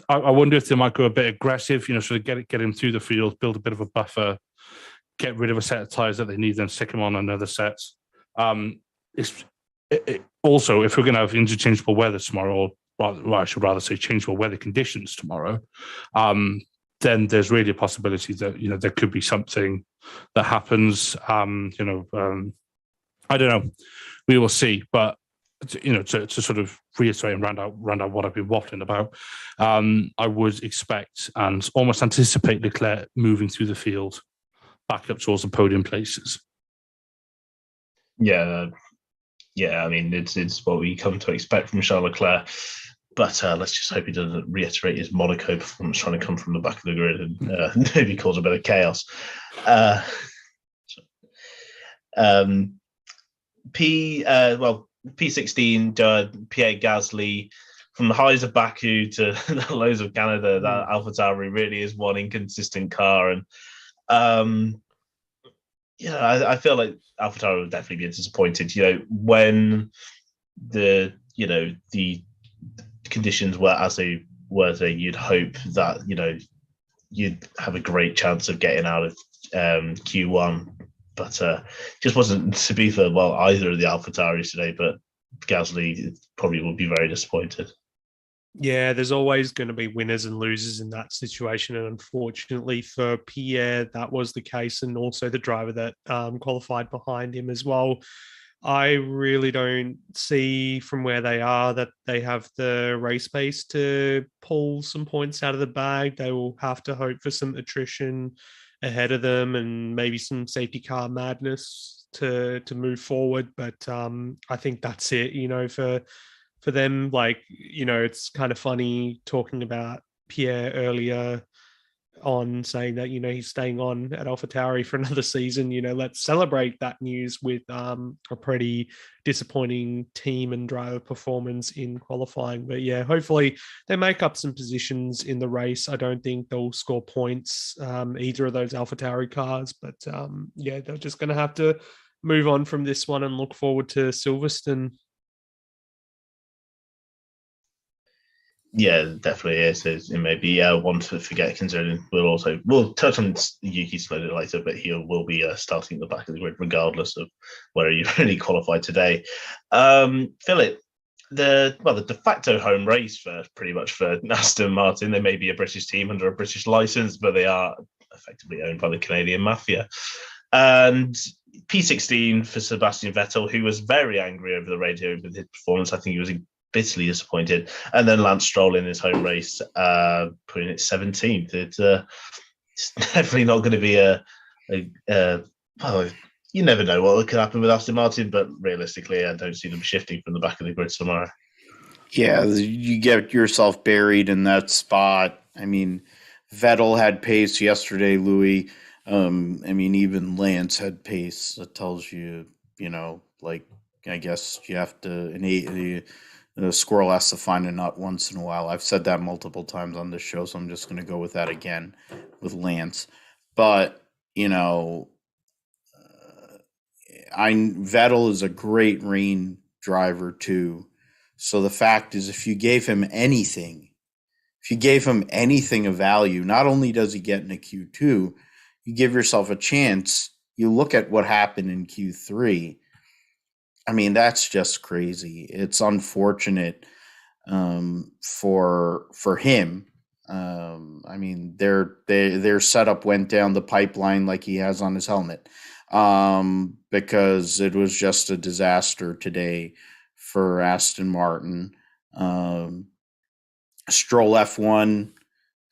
I wonder if they might go a bit aggressive. Sort of get him through the field, build a bit of a buffer, get rid of a set of tires that they need, then stick him on another set. Also, if we're going to have interchangeable weather tomorrow, I should rather say changeable weather conditions tomorrow, then there's really a possibility that there could be something that happens. I don't know. We will see. But to sort of reiterate and round out what I've been waffling about, I would expect and almost anticipate Leclerc moving through the field back up towards the podium places. Yeah. I mean, it's what we come to expect from Charles Leclerc. But let's just hope he doesn't reiterate his Monaco performance trying to come from the back of the grid and maybe cause a bit of chaos. P16, Pierre Gasly, from the highs of Baku to the lows of Canada, that AlphaTauri really is one inconsistent car. And I feel like AlphaTauri would definitely be disappointed. When the conditions were as they were, you'd hope that you'd have a great chance of getting out of Q1, but just wasn't to be for either of the AlphaTauris today. But Gasly probably will be very disappointed. Yeah, there's always going to be winners and losers in that situation. And unfortunately for Pierre, that was the case. And also the driver that qualified behind him as well. I really don't see from where they are that they have the race pace to pull some points out of the bag. They will have to hope for some attrition ahead of them and maybe some safety car madness to move forward. But I think that's it, for them. Like, it's kind of funny talking about Pierre earlier on saying that, he's staying on at AlphaTauri for another season. Let's celebrate that news with a pretty disappointing team and driver performance in qualifying. But yeah, hopefully they make up some positions in the race. I don't think they'll score points, either of those AlphaTauri cars, but yeah, they're just going to have to move on from this one and look forward to Silverstone. Yeah, definitely is. It may be one to forget, considering we'll touch on Yuki Tsunoda later, but he will be starting at the back of the grid regardless of whether he really qualified today. Philip, the de facto home race for Aston Martin. They may be a British team under a British license, but they are effectively owned by the Canadian mafia. And P16 for Sebastian Vettel, who was very angry over the radio with his performance. I think he was bitterly disappointed. And then Lance Stroll in his home race, putting it 17th. It's definitely not going to be you never know what could happen with Aston Martin, but realistically, I don't see them shifting from the back of the grid tomorrow. Yeah, you get yourself buried in that spot. I mean, Vettel had pace yesterday, Louis. Even Lance had pace. That tells you, I guess you have to the squirrel has to find a nut once in a while. I've said that multiple times on this show, so I'm just going to go with that again with Lance. But, Vettel is a great rain driver too. So the fact is, if you gave him anything of value, not only does he get in a Q2, you give yourself a chance. You look at what happened in Q3. I mean, that's just crazy. It's unfortunate for him. Their setup went down the pipeline like he has on his helmet, because it was just a disaster today for Aston Martin. Stroll F1,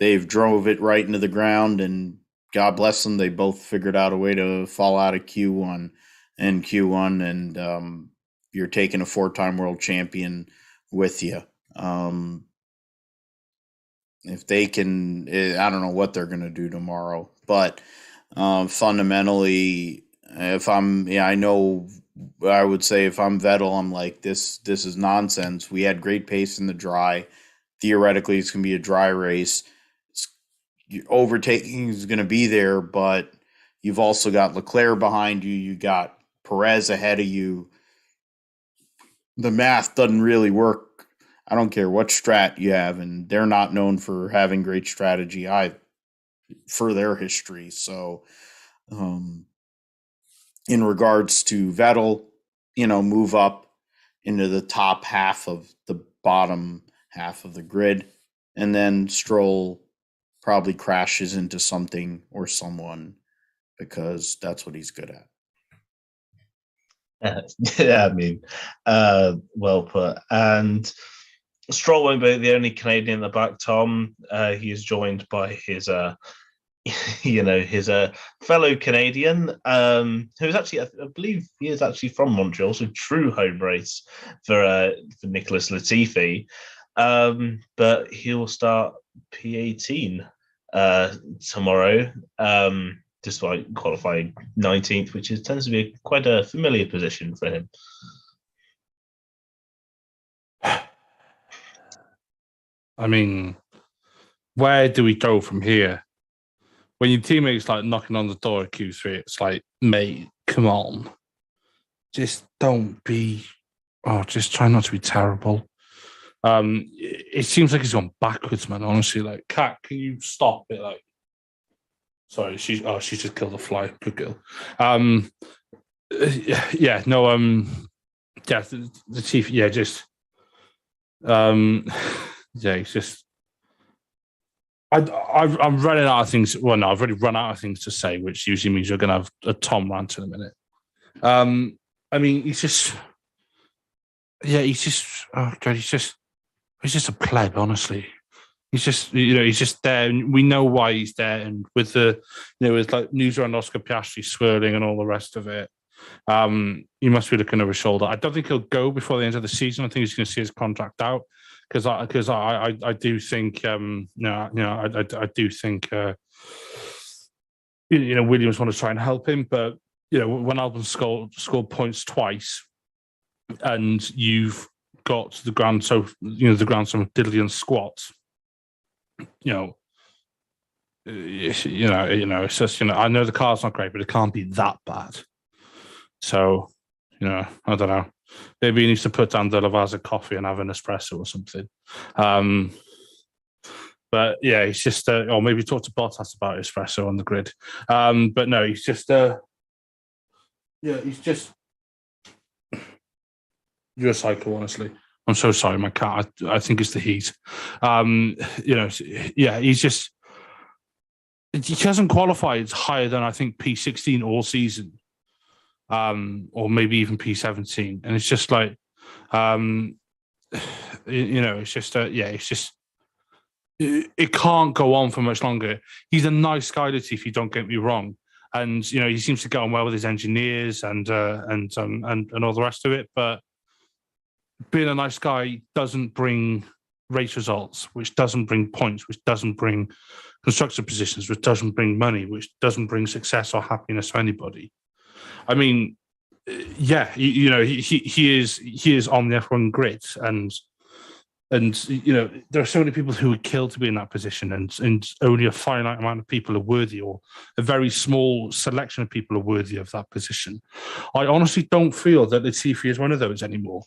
they've drove it right into the ground, and God bless them, they both figured out a way to fall out of Q1. And you're taking a 4-time world champion with you. If they can, I don't know what they're going to do tomorrow, but fundamentally, I would say if I'm Vettel, I'm like, this is nonsense. We had great pace in the dry. Theoretically, it's going to be a dry race. Overtaking is going to be there, but you've also got Leclerc behind you. You got Perez ahead of you. The math doesn't really work. I don't care what strat you have, and they're not known for having great strategy for their history. So, in regards to Vettel, move up into the top half of the bottom half of the grid, and then Stroll probably crashes into something or someone because that's what he's good at. Yeah, well put. And Stroll won't be the only Canadian in the back, Tom. He is joined by his his fellow Canadian, who's actually, I believe he is actually from Montreal, so true home race for Nicholas Latifi. But he'll start P18 tomorrow, despite qualifying 19th, which tends to be quite a familiar position for him. I mean, where do we go from here? When your teammate's like knocking on the door at Q3, it's like, mate, come on. Just don't be... just try not to be terrible. It seems like he's gone backwards, man, honestly. Like, Kat, can you stop it? Like, Sorry, she's just killed a fly. Good girl. Yeah, the chief. Yeah, just yeah, it's just. I'm running out of things. Well, no, I've already run out of things to say, which usually means you're going to have a Tom rant in a minute. I mean, he's just oh God, he's just a pleb, honestly. He's just, he's just there, and we know why he's there. And with the, with like news around Oscar Piastri swirling and all the rest of it, he must be looking over his shoulder. I don't think he'll go before the end of the season. I think he's going to see his contract out because I do think, I do think, Williams want to try and help him, but when Albon scored points twice, and you've got the grandson of Diddley and Squat. It's just, I know the car's not great, but it can't be that bad. So, I don't know. Maybe he needs to put down the Lavazza coffee and have an espresso or something. But yeah, he's just, or maybe talk to Bottas about espresso on the grid. But no, he's just, he's just, you're a psycho, honestly. I'm so sorry, my cat. I think it's the heat. He's just, he hasn't qualified higher than I think P16 all season, or maybe even P17, and it's just like, it's just, it's just, it can't go on for much longer. He's a nice guy, Latifi, don't get me wrong, and he seems to get on well with his engineers and all the rest of it, but being a nice guy doesn't bring race results, which doesn't bring points, which doesn't bring constructor positions, which doesn't bring money, which doesn't bring success or happiness to anybody. I mean, yeah, he is on the F1 grid, and there are so many people who would kill to be in that position, and only a finite amount of people are worthy, or a very small selection of people are worthy of that position. I honestly don't feel that Latifi is one of those anymore.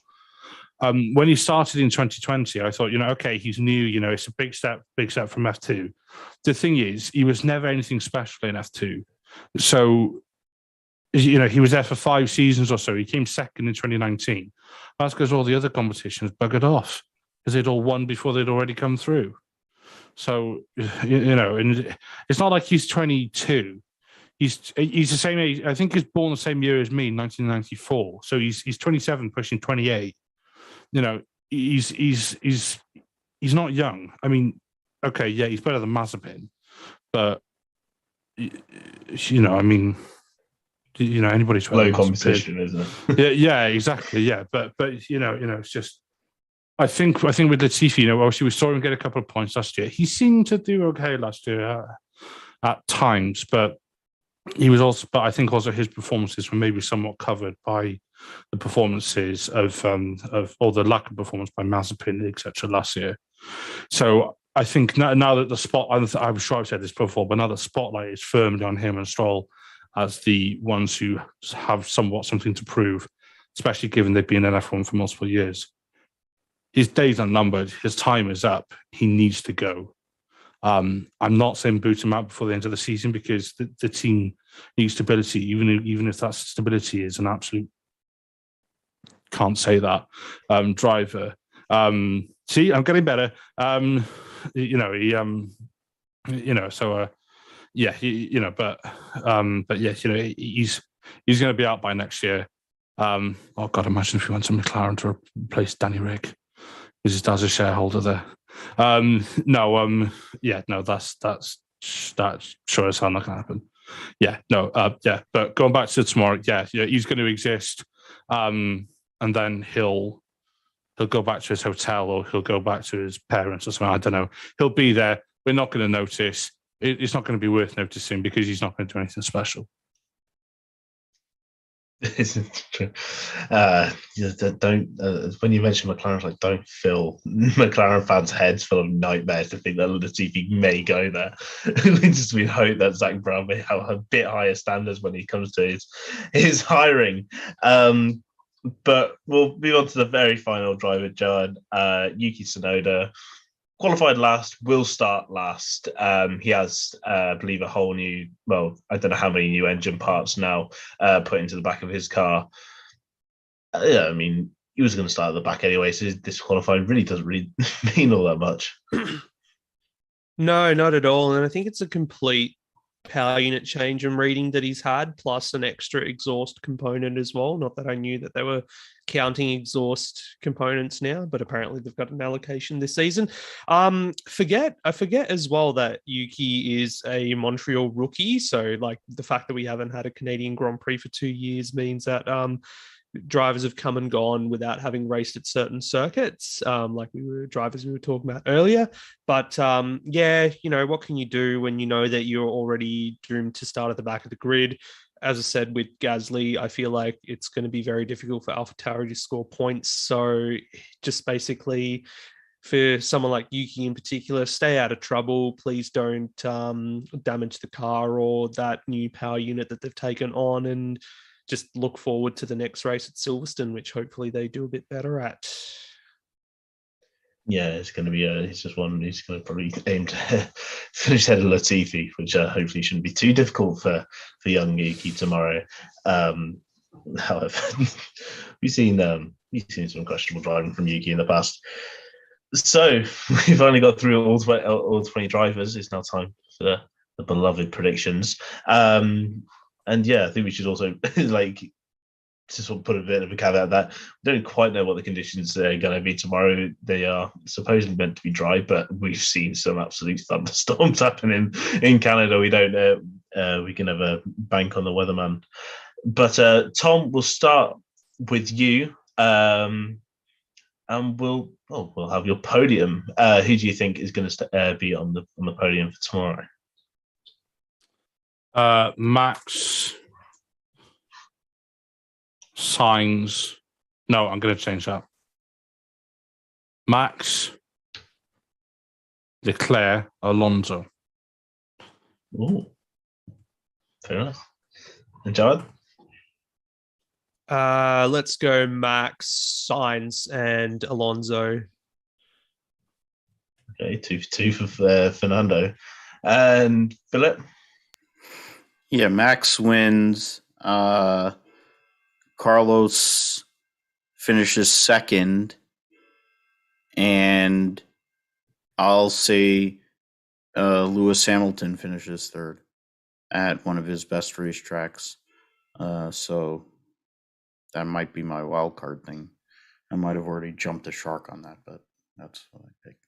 When he started in 2020, I thought, okay, he's new, it's a big step from F2. The thing is, he was never anything special in F2. So, he was there for 5 seasons or so. He came second in 2019. That's because all the other competitions buggered off because they'd all won before they'd already come through. So, and it's not like he's 22. He's the same age. I think he's born the same year as me, 1994. So he's 27, pushing 28. He's not young. I mean, okay, yeah, he's better than Mazepin, but I mean, anybody's low competition, isn't it? Yeah, exactly. Yeah, but it's just. I think with Latifi, obviously we saw him get a couple of points last year. He seemed to do okay last year at times, but he was also. But I think also his performances were maybe somewhat covered by the performances of or the lack of performance by Mazepin, etc. last year. So I think now that the spotlight, I'm sure I've said this before, but now the spotlight is firmly on him and Stroll as the ones who have somewhat something to prove, especially given they've been in F1 for multiple years. His days are numbered. His time is up. He needs to go. I'm not saying boot him out before the end of the season because the team needs stability, even if that stability is an absolute, can't say that, driver. See, I'm getting better. He's going to be out by next year. Oh God, imagine if he went to McLaren to replace Danny Rick, because his dad's a shareholder there. That's sure as hell not going to happen. But going back to tomorrow, he's going to exist, and then he'll go back to his hotel or he'll go back to his parents or something. I don't know. He'll be there. We're not going to notice. It's not going to be worth noticing because he's not going to do anything special. Isn't true. Don't when you mention McLaren, don't fill McLaren fans' heads full of nightmares to think that Latifi may go there. We hope that Zach Brown may have a bit higher standards when he comes to his hiring. But we'll move on to the very final driver, Jawad, Yuki Tsunoda. qualified last, will start last. He has, I believe, a whole new, well, I don't know how many new engine parts now put into the back of his car. Yeah, I mean, he was going to start at the back anyway, so his disqualifying really doesn't really mean all that much. No, not at all. And I think it's a complete power unit change and reading that he's had, plus an extra exhaust component as well. Not that I knew that they were counting exhaust components now, but apparently they've got an allocation this season. I forget as well that Yuki is a Montreal rookie. So like the fact that we haven't had a Canadian Grand Prix for 2 years means that drivers have come and gone without having raced at certain circuits, like we were talking about earlier. But yeah, what can you do when you know that you're already doomed to start at the back of the grid? As I said, with Gasly, I feel like it's going to be very difficult for AlphaTauri to score points. So just basically, for someone like Yuki in particular, stay out of trouble. Please don't damage the car or that new power unit that they've taken on, and just look forward to the next race at Silverstone, which hopefully they do a bit better at. Yeah, it's going to be he's just one who's going to probably aim to finish ahead of Latifi, which hopefully shouldn't be too difficult for young Yuki tomorrow. However, we've seen some questionable driving from Yuki in the past. So we've only got through all 20 drivers. It's now time for the beloved predictions. And yeah, I think we should also just sort of put a bit of a caveat that we don't quite know what the conditions are going to be tomorrow. They are supposedly meant to be dry, but we've seen some absolute thunderstorms happening in Canada. We don't know. We can never bank on the weatherman. But Tom, we'll start with you, and we'll have your podium. Who do you think is going to be on the podium for tomorrow? Max, Sainz. No, I'm going to change that. Max, Leclerc, Alonso. Ooh, fair enough. And Jawad? Let's go Max, Sainz, and Alonso. Okay, 2 for Fernando. And Philip? Yeah, Max wins. Carlos finishes second. And I'll say Lewis Hamilton finishes third at one of his best racetracks. So that might be my wild card thing. I might have already jumped the shark on that, but that's what I picked.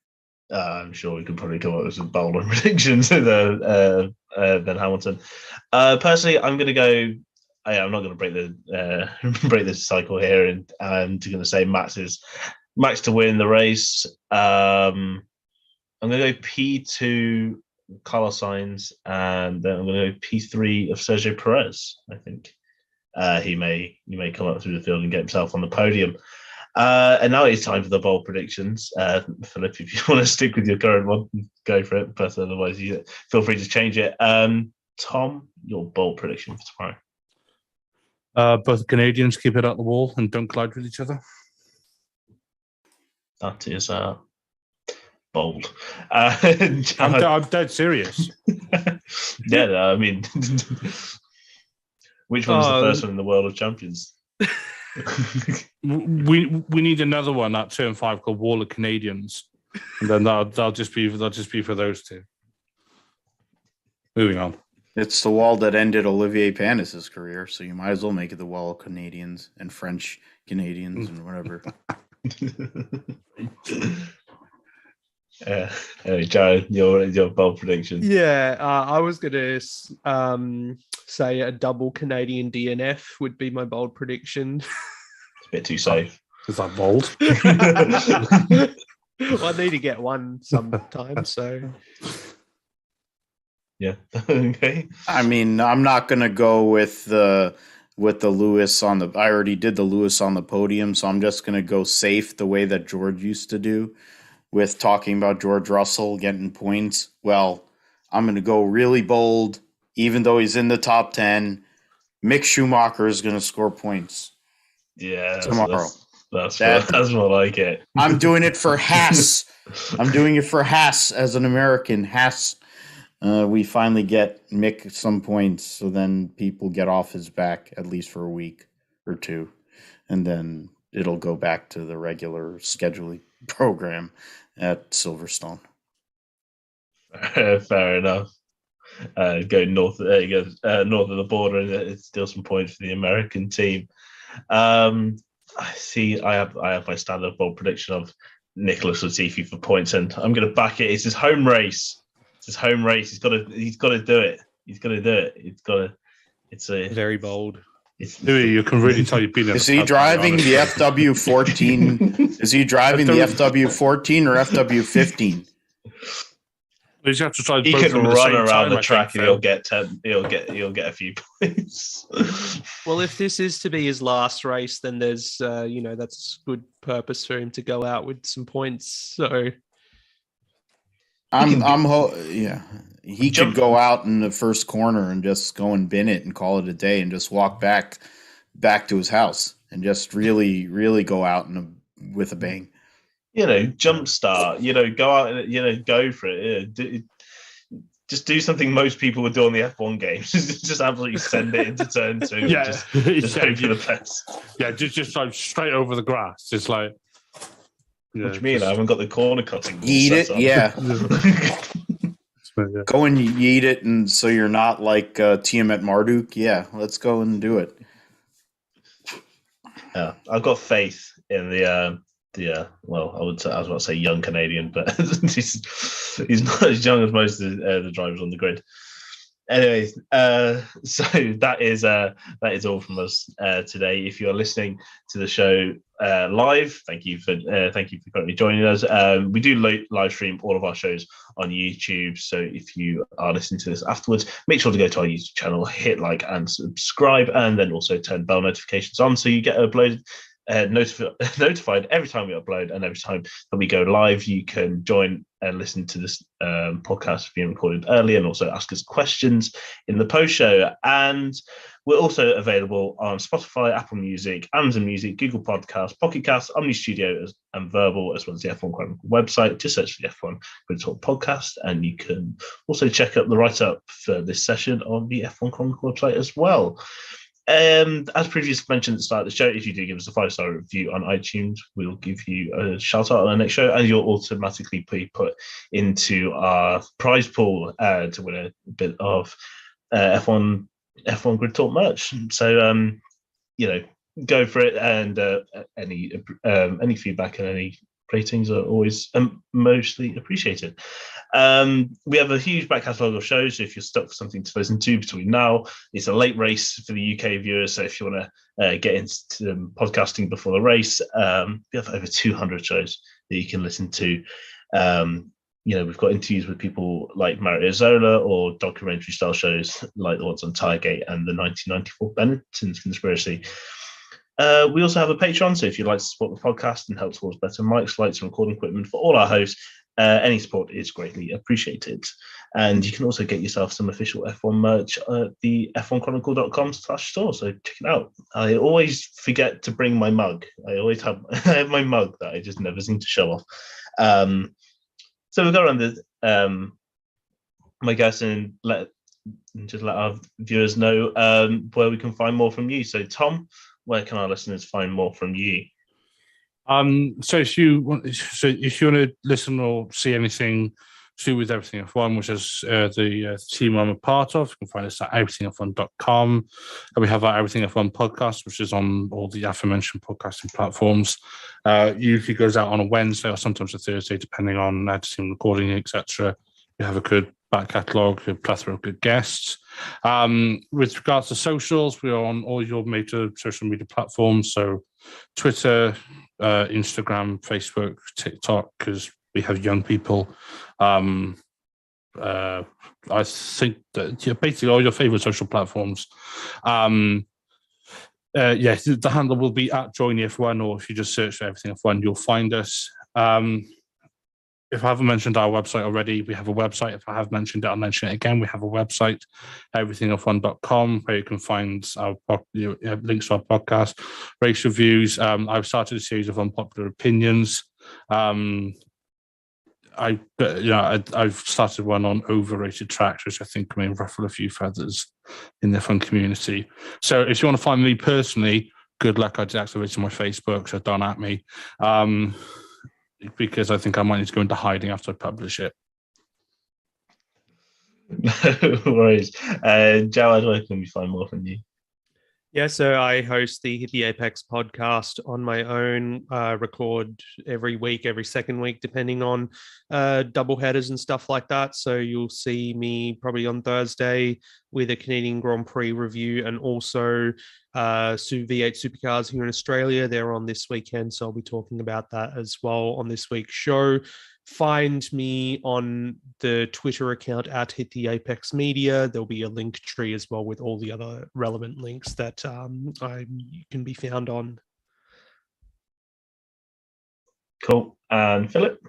I'm sure we could probably come up with some bolder predictions than Hamilton. Personally, I'm going to go. I'm not going to break the cycle here, and I'm going to say Max to win the race. I'm going to go P2 Carlos Sainz, and then I'm going to go P3 of Sergio Perez. I think he may come up through the field and get himself on the podium. And now it's time for the bold predictions. Philip, if you want to stick with your current one, go for it. But otherwise, you feel free to change it. Tom, your bold prediction for tomorrow. Both Canadians keep it at the wall and don't collide with each other. That is bold. I'm dead serious. Yeah, I mean, which one's the first one in the World of Champions? we need another one at Turn 5 called Wall of Canadians, and then that'll just be for those two. Moving on. It's the wall that ended Olivier Panis's career, so you might as well make it the Wall of Canadians and French Canadians and whatever. Jared, your bold prediction. Yeah, I was going to say a double Canadian DNF would be my bold prediction. It's a bit too safe. Is that bold? Well, I need to get one sometime, so... Yeah. Okay. I mean, I'm not going to go with the Lewis on the... I already did the Lewis on the podium, so I'm just going to go safe the way that George used to do with talking about George Russell getting points. Well, I'm going to go really bold. Even though he's in the top 10, Mick Schumacher is going to score points. Yeah. Tomorrow. That's more like it. I'm doing it for Haas. I'm doing it for Haas as an American. Haas. We finally get Mick some points, so then people get off his back at least for a week or two, and then it'll go back to the regular scheduling program at Silverstone. Fair enough. Go north. There you go. North of the border, and steal some points for the American team. I see. I have my standard bold prediction of Nicholas Latifi for points, and I'm going to back it. It's his home race. He's got to do it. It's a very bold. You can really tell you've been. Is he driving the FW14? Is he driving the FW14 or FW15? You have to try. He could run around the track and he'll get a few points. Well, if this is to be his last race, then there's that's good purpose for him to go out with some points. So he could go out in the first corner and just go and bin it and call it a day and just walk back to his house and just really go out with a bang. Jump start, go out and, go for it. Just do something most people would do on the F1 games. just absolutely send it into turn 2. Yeah. Just hope for the best. Yeah, just like straight over the grass. Just like. Yeah, what do you mean? I haven't got the corner cutting. Yeet it, yeah. Go and yeet it, and so you're not like Tiamat Marduk. Yeah, let's go and do it. Yeah, I've got faith in the well, I was about to say young Canadian, but he's not as young as most of the drivers on the grid. Anyway, so that is all from us today. If you're listening to the show live, thank you for currently joining us. We do live stream all of our shows on YouTube, so if you are listening to this afterwards, make sure to go to our YouTube channel, hit like and subscribe, and then also turn bell notifications on so you get notified every time we upload, and every time that we go live. You can join and listen to this podcast being recorded early, and also ask us questions in the post show. And we're also available on Spotify, Apple Music, Amazon Music, Google Podcasts, Pocket Casts, Omni Studio, and Verbal, as well as the F1 Chronicle website. Just search for the F1 Grid Talk podcast, and you can also check up the write-up for this session on the F1 Chronicle website as well. As previously mentioned at the start of the show, if you do give us a 5-star review on iTunes, we'll give you a shout out on our next show, and you'll automatically be put into our prize pool to win a bit of F1 Grid Talk merch. So go for it, and any feedback and any ratings are always mostly appreciated. We have a huge back catalogue of shows, so if you're stuck for something to listen to between now, it's a late race for the UK viewers, so if you want to get into podcasting before the race, we have over 200 shows that you can listen to. We've got interviews with people like Mario Zola, or documentary style shows like the ones on Tiregate and the 1994 Benetton's Conspiracy. We also have a Patreon, so if you'd like to support the podcast and help towards better mics, lights, and recording equipment for all our hosts, any support is greatly appreciated. And you can also get yourself some official F1 merch at the f1chronicle.com/store, so check it out. I always forget to bring my mug. I have my mug that I just never seem to show off. So we'll go around my guests and let our viewers know where we can find more from you. So Tom, where can our listeners find more from you? So if you want to listen or see anything to do with Everything F1, which is the team I'm a part of, you can find us at everythingf1.com. And we have our Everything F1 podcast, which is on all the aforementioned podcasting platforms. Usually goes out on a Wednesday or sometimes a Thursday, depending on editing, recording, etc. We have a good back catalogue, a plethora of good guests. With regards to socials, we are on all your major social media platforms, so Twitter, Instagram, Facebook, TikTok, because we have young people. I think that basically all your favorite social platforms. The handle will be at Join F1, or if you just search for Everything F1, you'll find us. if I haven't mentioned our website already, we have a website. If I have mentioned it, I'll mention it again. We have a website, everythingofone.com, where you can find our links to our podcast, race reviews. I've started a series of unpopular opinions. I've started one on overrated tracks, which I think may ruffle a few feathers in the fun community. So if you want to find me personally, good luck. I deactivated my Facebook, so don't at me. Because I think I might need to go into hiding after I publish it. No worries. Jawad, where can we find more from you? Yeah, so I host the Hit the Apex podcast on my own, record every week, every second week, depending on double headers and stuff like that. So you'll see me probably on Thursday with a Canadian Grand Prix review, and also V8 Supercars here in Australia. They're on this weekend, so I'll be talking about that as well on this week's show. Find me on the Twitter account at Hit the Apex Media. There'll be a link tree as well with all the other relevant links that can be found on. Cool. And Philip?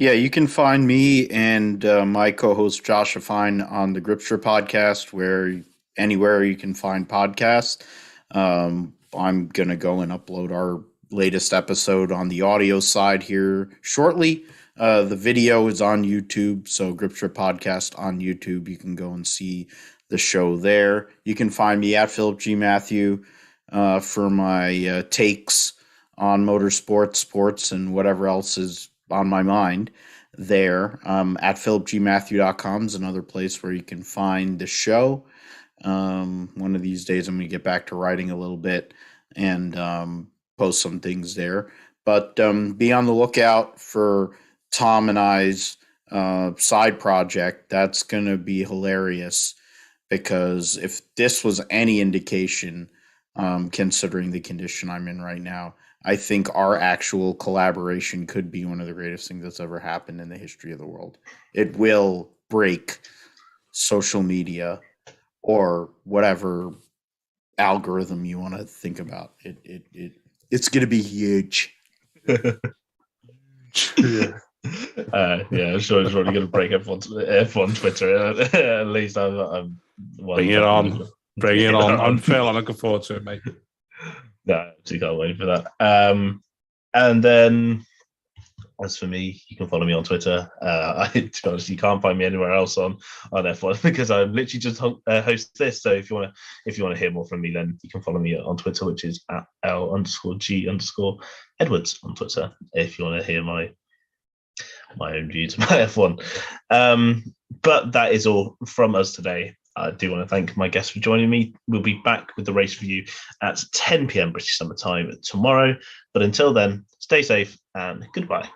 Yeah, you can find me and my co-host Josh Fine on the Gripster podcast, where anywhere you can find podcasts. I'm going to go and upload our latest episode on the audio side here shortly. The video is on YouTube, so Gripster Podcast on YouTube. You can go and see the show there. You can find me at Philip G. Mathew for my takes on motorsports, sports, and whatever else is on my mind there. At philipgmatthew.com is another place where you can find the show. One of these days I'm going to get back to writing a little bit and post some things there. But be on the lookout for Tom and I's side project. That's going to be hilarious, because if this was any indication, considering the condition I'm in right now, I think our actual collaboration could be one of the greatest things that's ever happened in the history of the world. It will break social media or whatever algorithm you want to think about. It's going to be huge. Yeah, I'm sure it's really going to break everyone's Twitter. At least I'm Bring it on. Bring it on. I'm Phil. I'm looking forward to it, mate. No, I actually can't wait for that. And then, as for me, you can follow me on Twitter. To be honest, you can't find me anywhere else on F1 because I literally just host this. So if you want to hear more from me, then you can follow me on Twitter, which is at L_G_Edwards on Twitter. If you want to hear my own views about F1. But that is all from us today. I do want to thank my guests for joining me. We'll be back with the race review at 10 p.m. British Summer Time tomorrow. But until then, stay safe and goodbye.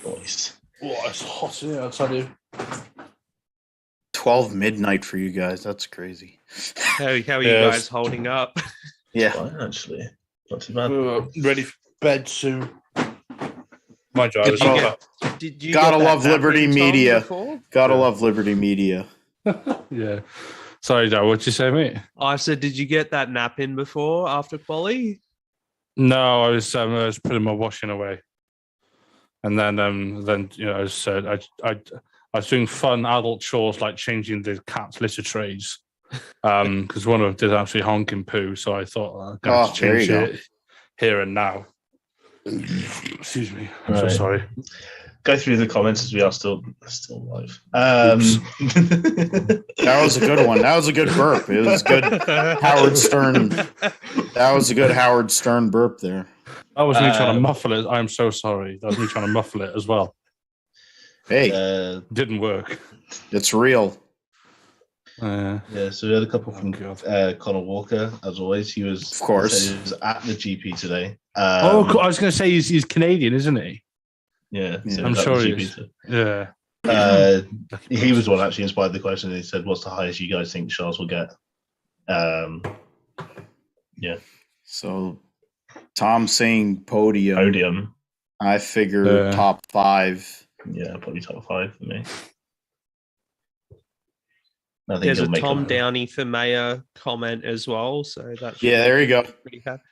Boys. Oh, it's hot here, I'll tell you. 12 midnight for you guys. That's crazy. How are you guys holding up? Yeah. Fine, actually. Not too bad. Ready for bed soon. My job is Did you Gotta get that love Liberty napping time Media. before? Gotta love Liberty Media. Yeah. Sorry, Joe, what'd you say, mate? I said, did you get that nap in before after quali? No, I was putting my washing away. And then I was doing fun adult chores like changing the cat's litter trays. Because one of them did actually honk and poo, so I thought I'm going to change it here and now. Excuse me. I'm so sorry. Go through the comments as we are still live. That was a good one. That was a good burp. It was good Howard Stern. That was a good Howard Stern burp there. That was me trying to muffle it. I'm so sorry. That was me trying to muffle it as well. Hey, didn't work. It's real. Yeah, so we had a couple from Connor Walker, as always. He was, of course, he was at the GP today. I was going to say he's Canadian, isn't he? Yeah, so I'm sure he is. Yeah. He was the one actually inspired the question. He said, "What's the highest you guys think Charles will get?" Yeah. So Tom saying podium. I figure top 5. Yeah, probably top 5 for me. I think There's he'll a make Tom it. Downey for mayor comment as well. So that's there you go. pretty happy.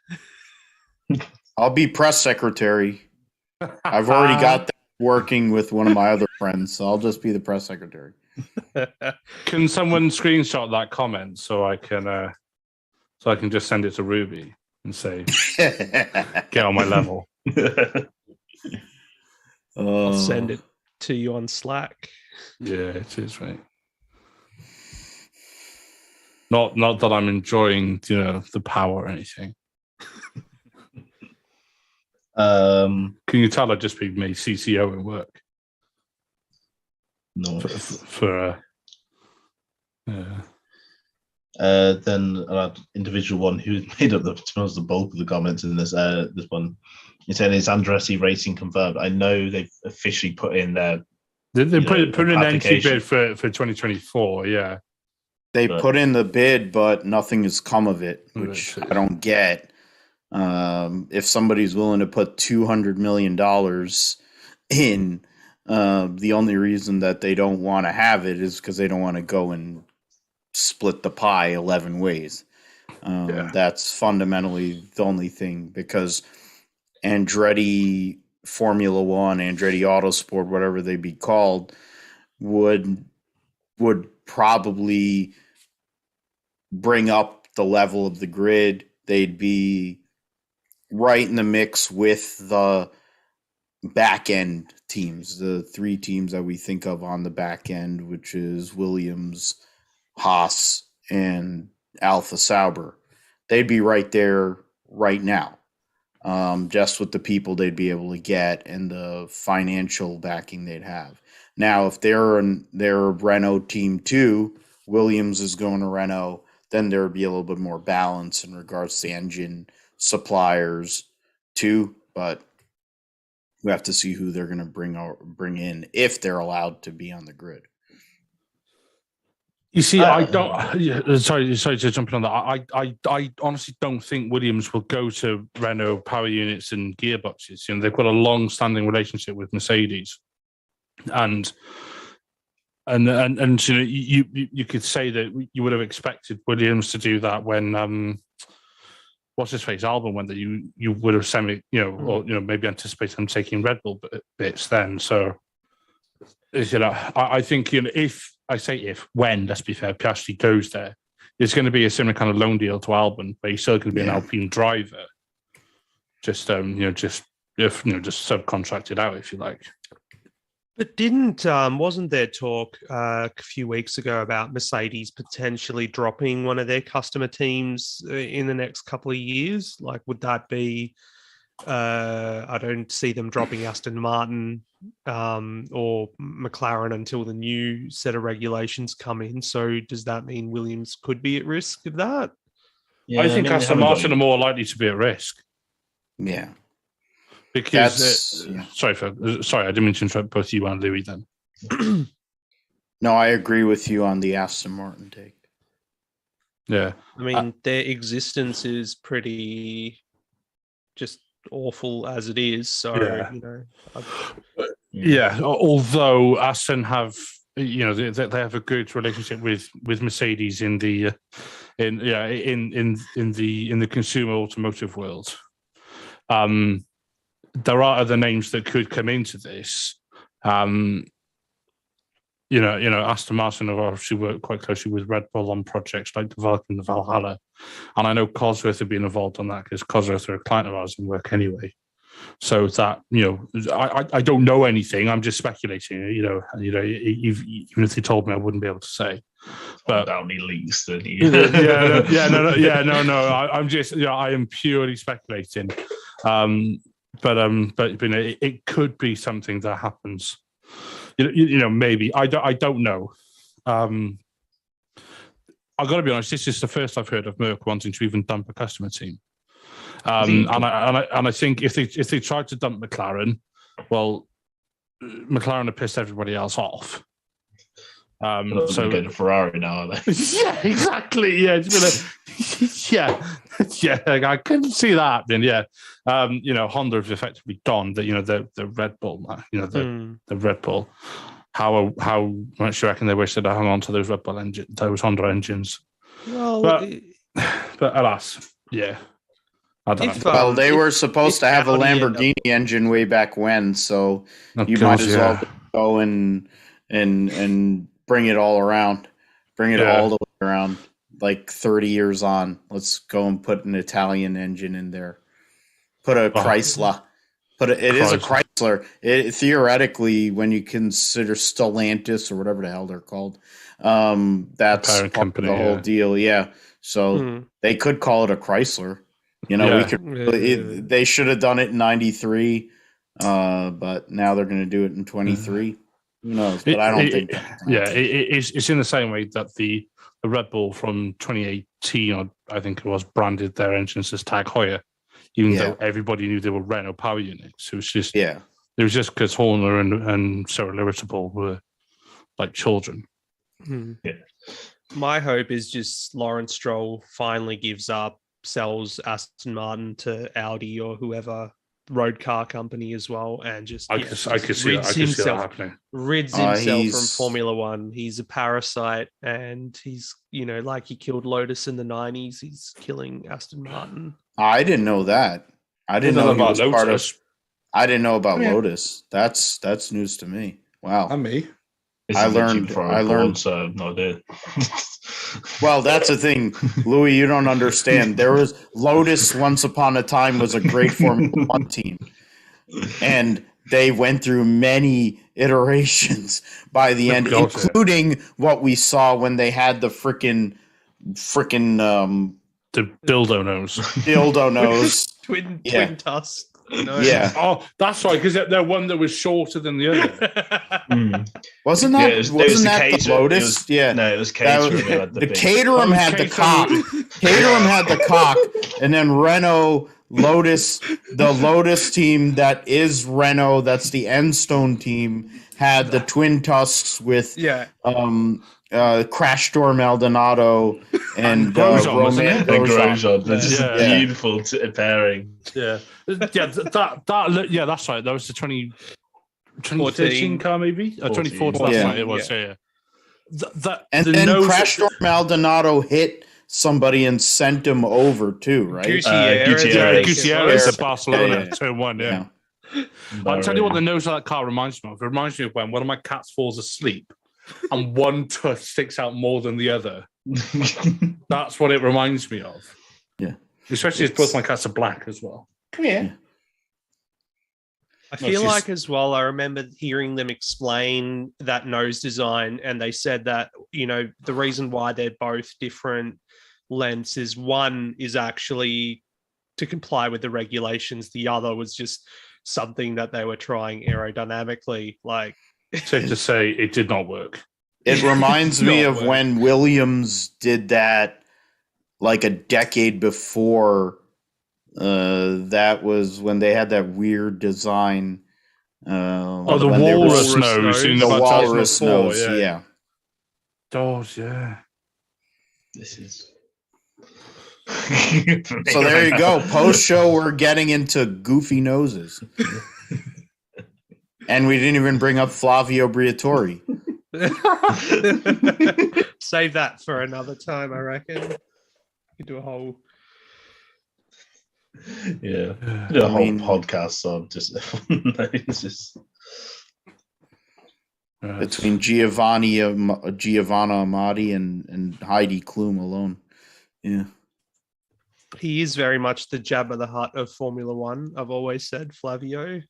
I'll be press secretary. I've already got that working with one of my other friends, so I'll just be the press secretary. Can someone screenshot that comment so I can just send it to Ruby and say, get on my level? I'll send it to you on Slack. Yeah, it is, right. Not that I'm enjoying, the power or anything. Can you tell I've just been made CCO at work? No. Then an individual one who made up the bulk of the comments in this one. He said, "Is Andretti Racing confirmed?" I know they've officially put in their. They put in an entry bid for 2024. Yeah, they put in the bid, but nothing has come of it, which I don't get. If somebody's willing to put $200 million in, the only reason that they don't want to have it is because they don't want to go and split the pie 11 ways. That's fundamentally the only thing, because Andretti Formula One, Andretti Autosport, whatever they be called, would probably bring up the level of the grid. They'd be right in the mix with the back end teams, the three teams that we think of on the back end, which is Williams, Haas, and Alpha Sauber. They'd be right there right now, just with the people they'd be able to get and the financial backing they'd have. Now, if they're Renault Team 2, Williams is going to Renault, then there would be a little bit more balance in regards to engine suppliers too, but we have to see who they're going to bring in if they're allowed to be on the grid. You see, I don't. Sorry to jump in on that. I honestly don't think Williams will go to Renault power units and gearboxes. They've got a long-standing relationship with Mercedes, and you could say that you would have expected Williams to do that when what's his face Albon went, that you would have or maybe anticipated him taking Red Bull bits then. So I think when, let's be fair, Piastri goes there, it's going to be a similar kind of loan deal to Albon, but he's still going to be an Alpine driver, just subcontracted out, if you like. But wasn't there talk a few weeks ago about Mercedes potentially dropping one of their customer teams in the next couple of years? Like, would that be? I don't see them dropping Aston Martin or McLaren until the new set of regulations come in. So does that mean Williams could be at risk of that? Yeah, I think Aston Martin are more likely to be at risk. Yeah. Because sorry, I didn't mean to interrupt both you and Louis then. No, I agree with you on the Aston Martin take. Yeah. I mean, their existence is pretty just awful as it is. So, although Aston have, they have a good relationship with Mercedes in the consumer automotive world. There are other names that could come into this. Aston Martin have obviously worked quite closely with Red Bull on projects like developing the Valhalla. And I know Cosworth have been involved on that because Cosworth are a client of ours in work anyway. So that, I don't know anything. I'm just speculating, even if they told me, I wouldn't be able to say. But Downey leaks that I'm just, I am purely speculating. But it could be something that happens. Maybe I don't know. I've got to be honest. This is the first I've heard of Merck wanting to even dump a customer team. And I think if they tried to dump McLaren, well, McLaren have pissed everybody else off. So go to Ferrari now, are they? Yeah, exactly. Yeah, I couldn't see that. Then, Honda have effectively gone. The Red Bull, the Red Bull. how much you reckon they wish they'd hung on to those Red Bull engines, those Honda engines. Well, But alas, yeah. I don't know. Well, they were supposed to have a Lamborghini engine way back when, so might as well go and bring it all around. Bring it all the way around, like 30 years on. Let's go and put an Italian engine in there. Put a Chrysler. It is a Chrysler. Theoretically, when you consider Stellantis or whatever the hell they're called, that's company, the whole deal. Yeah. So they could call it a Chrysler. We could. They should have done it in '93, but now they're going to do it in 23. Who knows? But I don't think. It's in the same way that the Red Bull from 2018, I think it was, branded their engines as Tag Heuer, even though everybody knew they were Renault power units. It was just it was just because Horner and Sarah Irritable were like children. Yeah. My hope is just Lawrence Stroll finally gives up, sells Aston Martin to Audi or whoever road car company as well, and just I could see that happening. Rids himself from Formula One. He's a parasite, and he's like he killed Lotus in the 90s. He's killing Aston Martin. I didn't know that. I didn't know about Lotus. I didn't know about Lotus. That's news to me. Wow. And me. I learned. So no idea. Well, that's the thing, Louis. You don't understand. There was Lotus once upon a time was a great Formula One team, and they went through many iterations by the end, including what we saw when they had the freaking the dildo nose, twin tusk. No. Yeah. Oh, that's right, because they're one that was shorter than the other. Wasn't that? Wasn't that the Lotus? No, it was Caterham. The Caterham had the cock. Caterham had the cock, and then Renault, Lotus, the Lotus team that is Renault, that's the Enstone team, had the twin tusks with Crash Door Maldonado and Grosjean. Grosjean. Just a beautiful pairing. Yeah. That's right. That was the 2013 car, maybe? 2014. That's right, it was, and then Crash Door Maldonado hit somebody and sent him over too, right? Gutierrez at Barcelona, turn 1, I'll tell you what the nose of that car reminds me of. It reminds me of when one of my cats falls asleep and one tusk sticks out more than the other. That's what it reminds me of. Yeah. Especially as both my cats are black as well. Come here. I feel like as well, I remember hearing them explain that nose design, and they said that, the reason why they're both different lengths is one is actually to comply with the regulations. The other was just something that they were trying aerodynamically. Like, safe to say, it did not work. It reminds me of when Williams did that like a decade before. That was when they had that weird design. The walrus nose. The walrus nose, yeah. Those, yeah. This is... So there you go. Post-show, we're getting into goofy noses. And we didn't even bring up Flavio Briatore. Save that for another time, I reckon. You do a whole... Yeah, do a whole podcast on just between Giovanna Amati and Heidi Klum alone. Yeah, he is very much the Jabba the Hutt of Formula One. I've always said Flavio.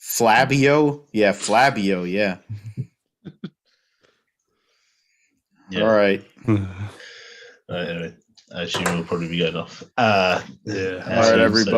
Flabio, yeah. All right. Anyway. She will probably be going off. All right, everybody.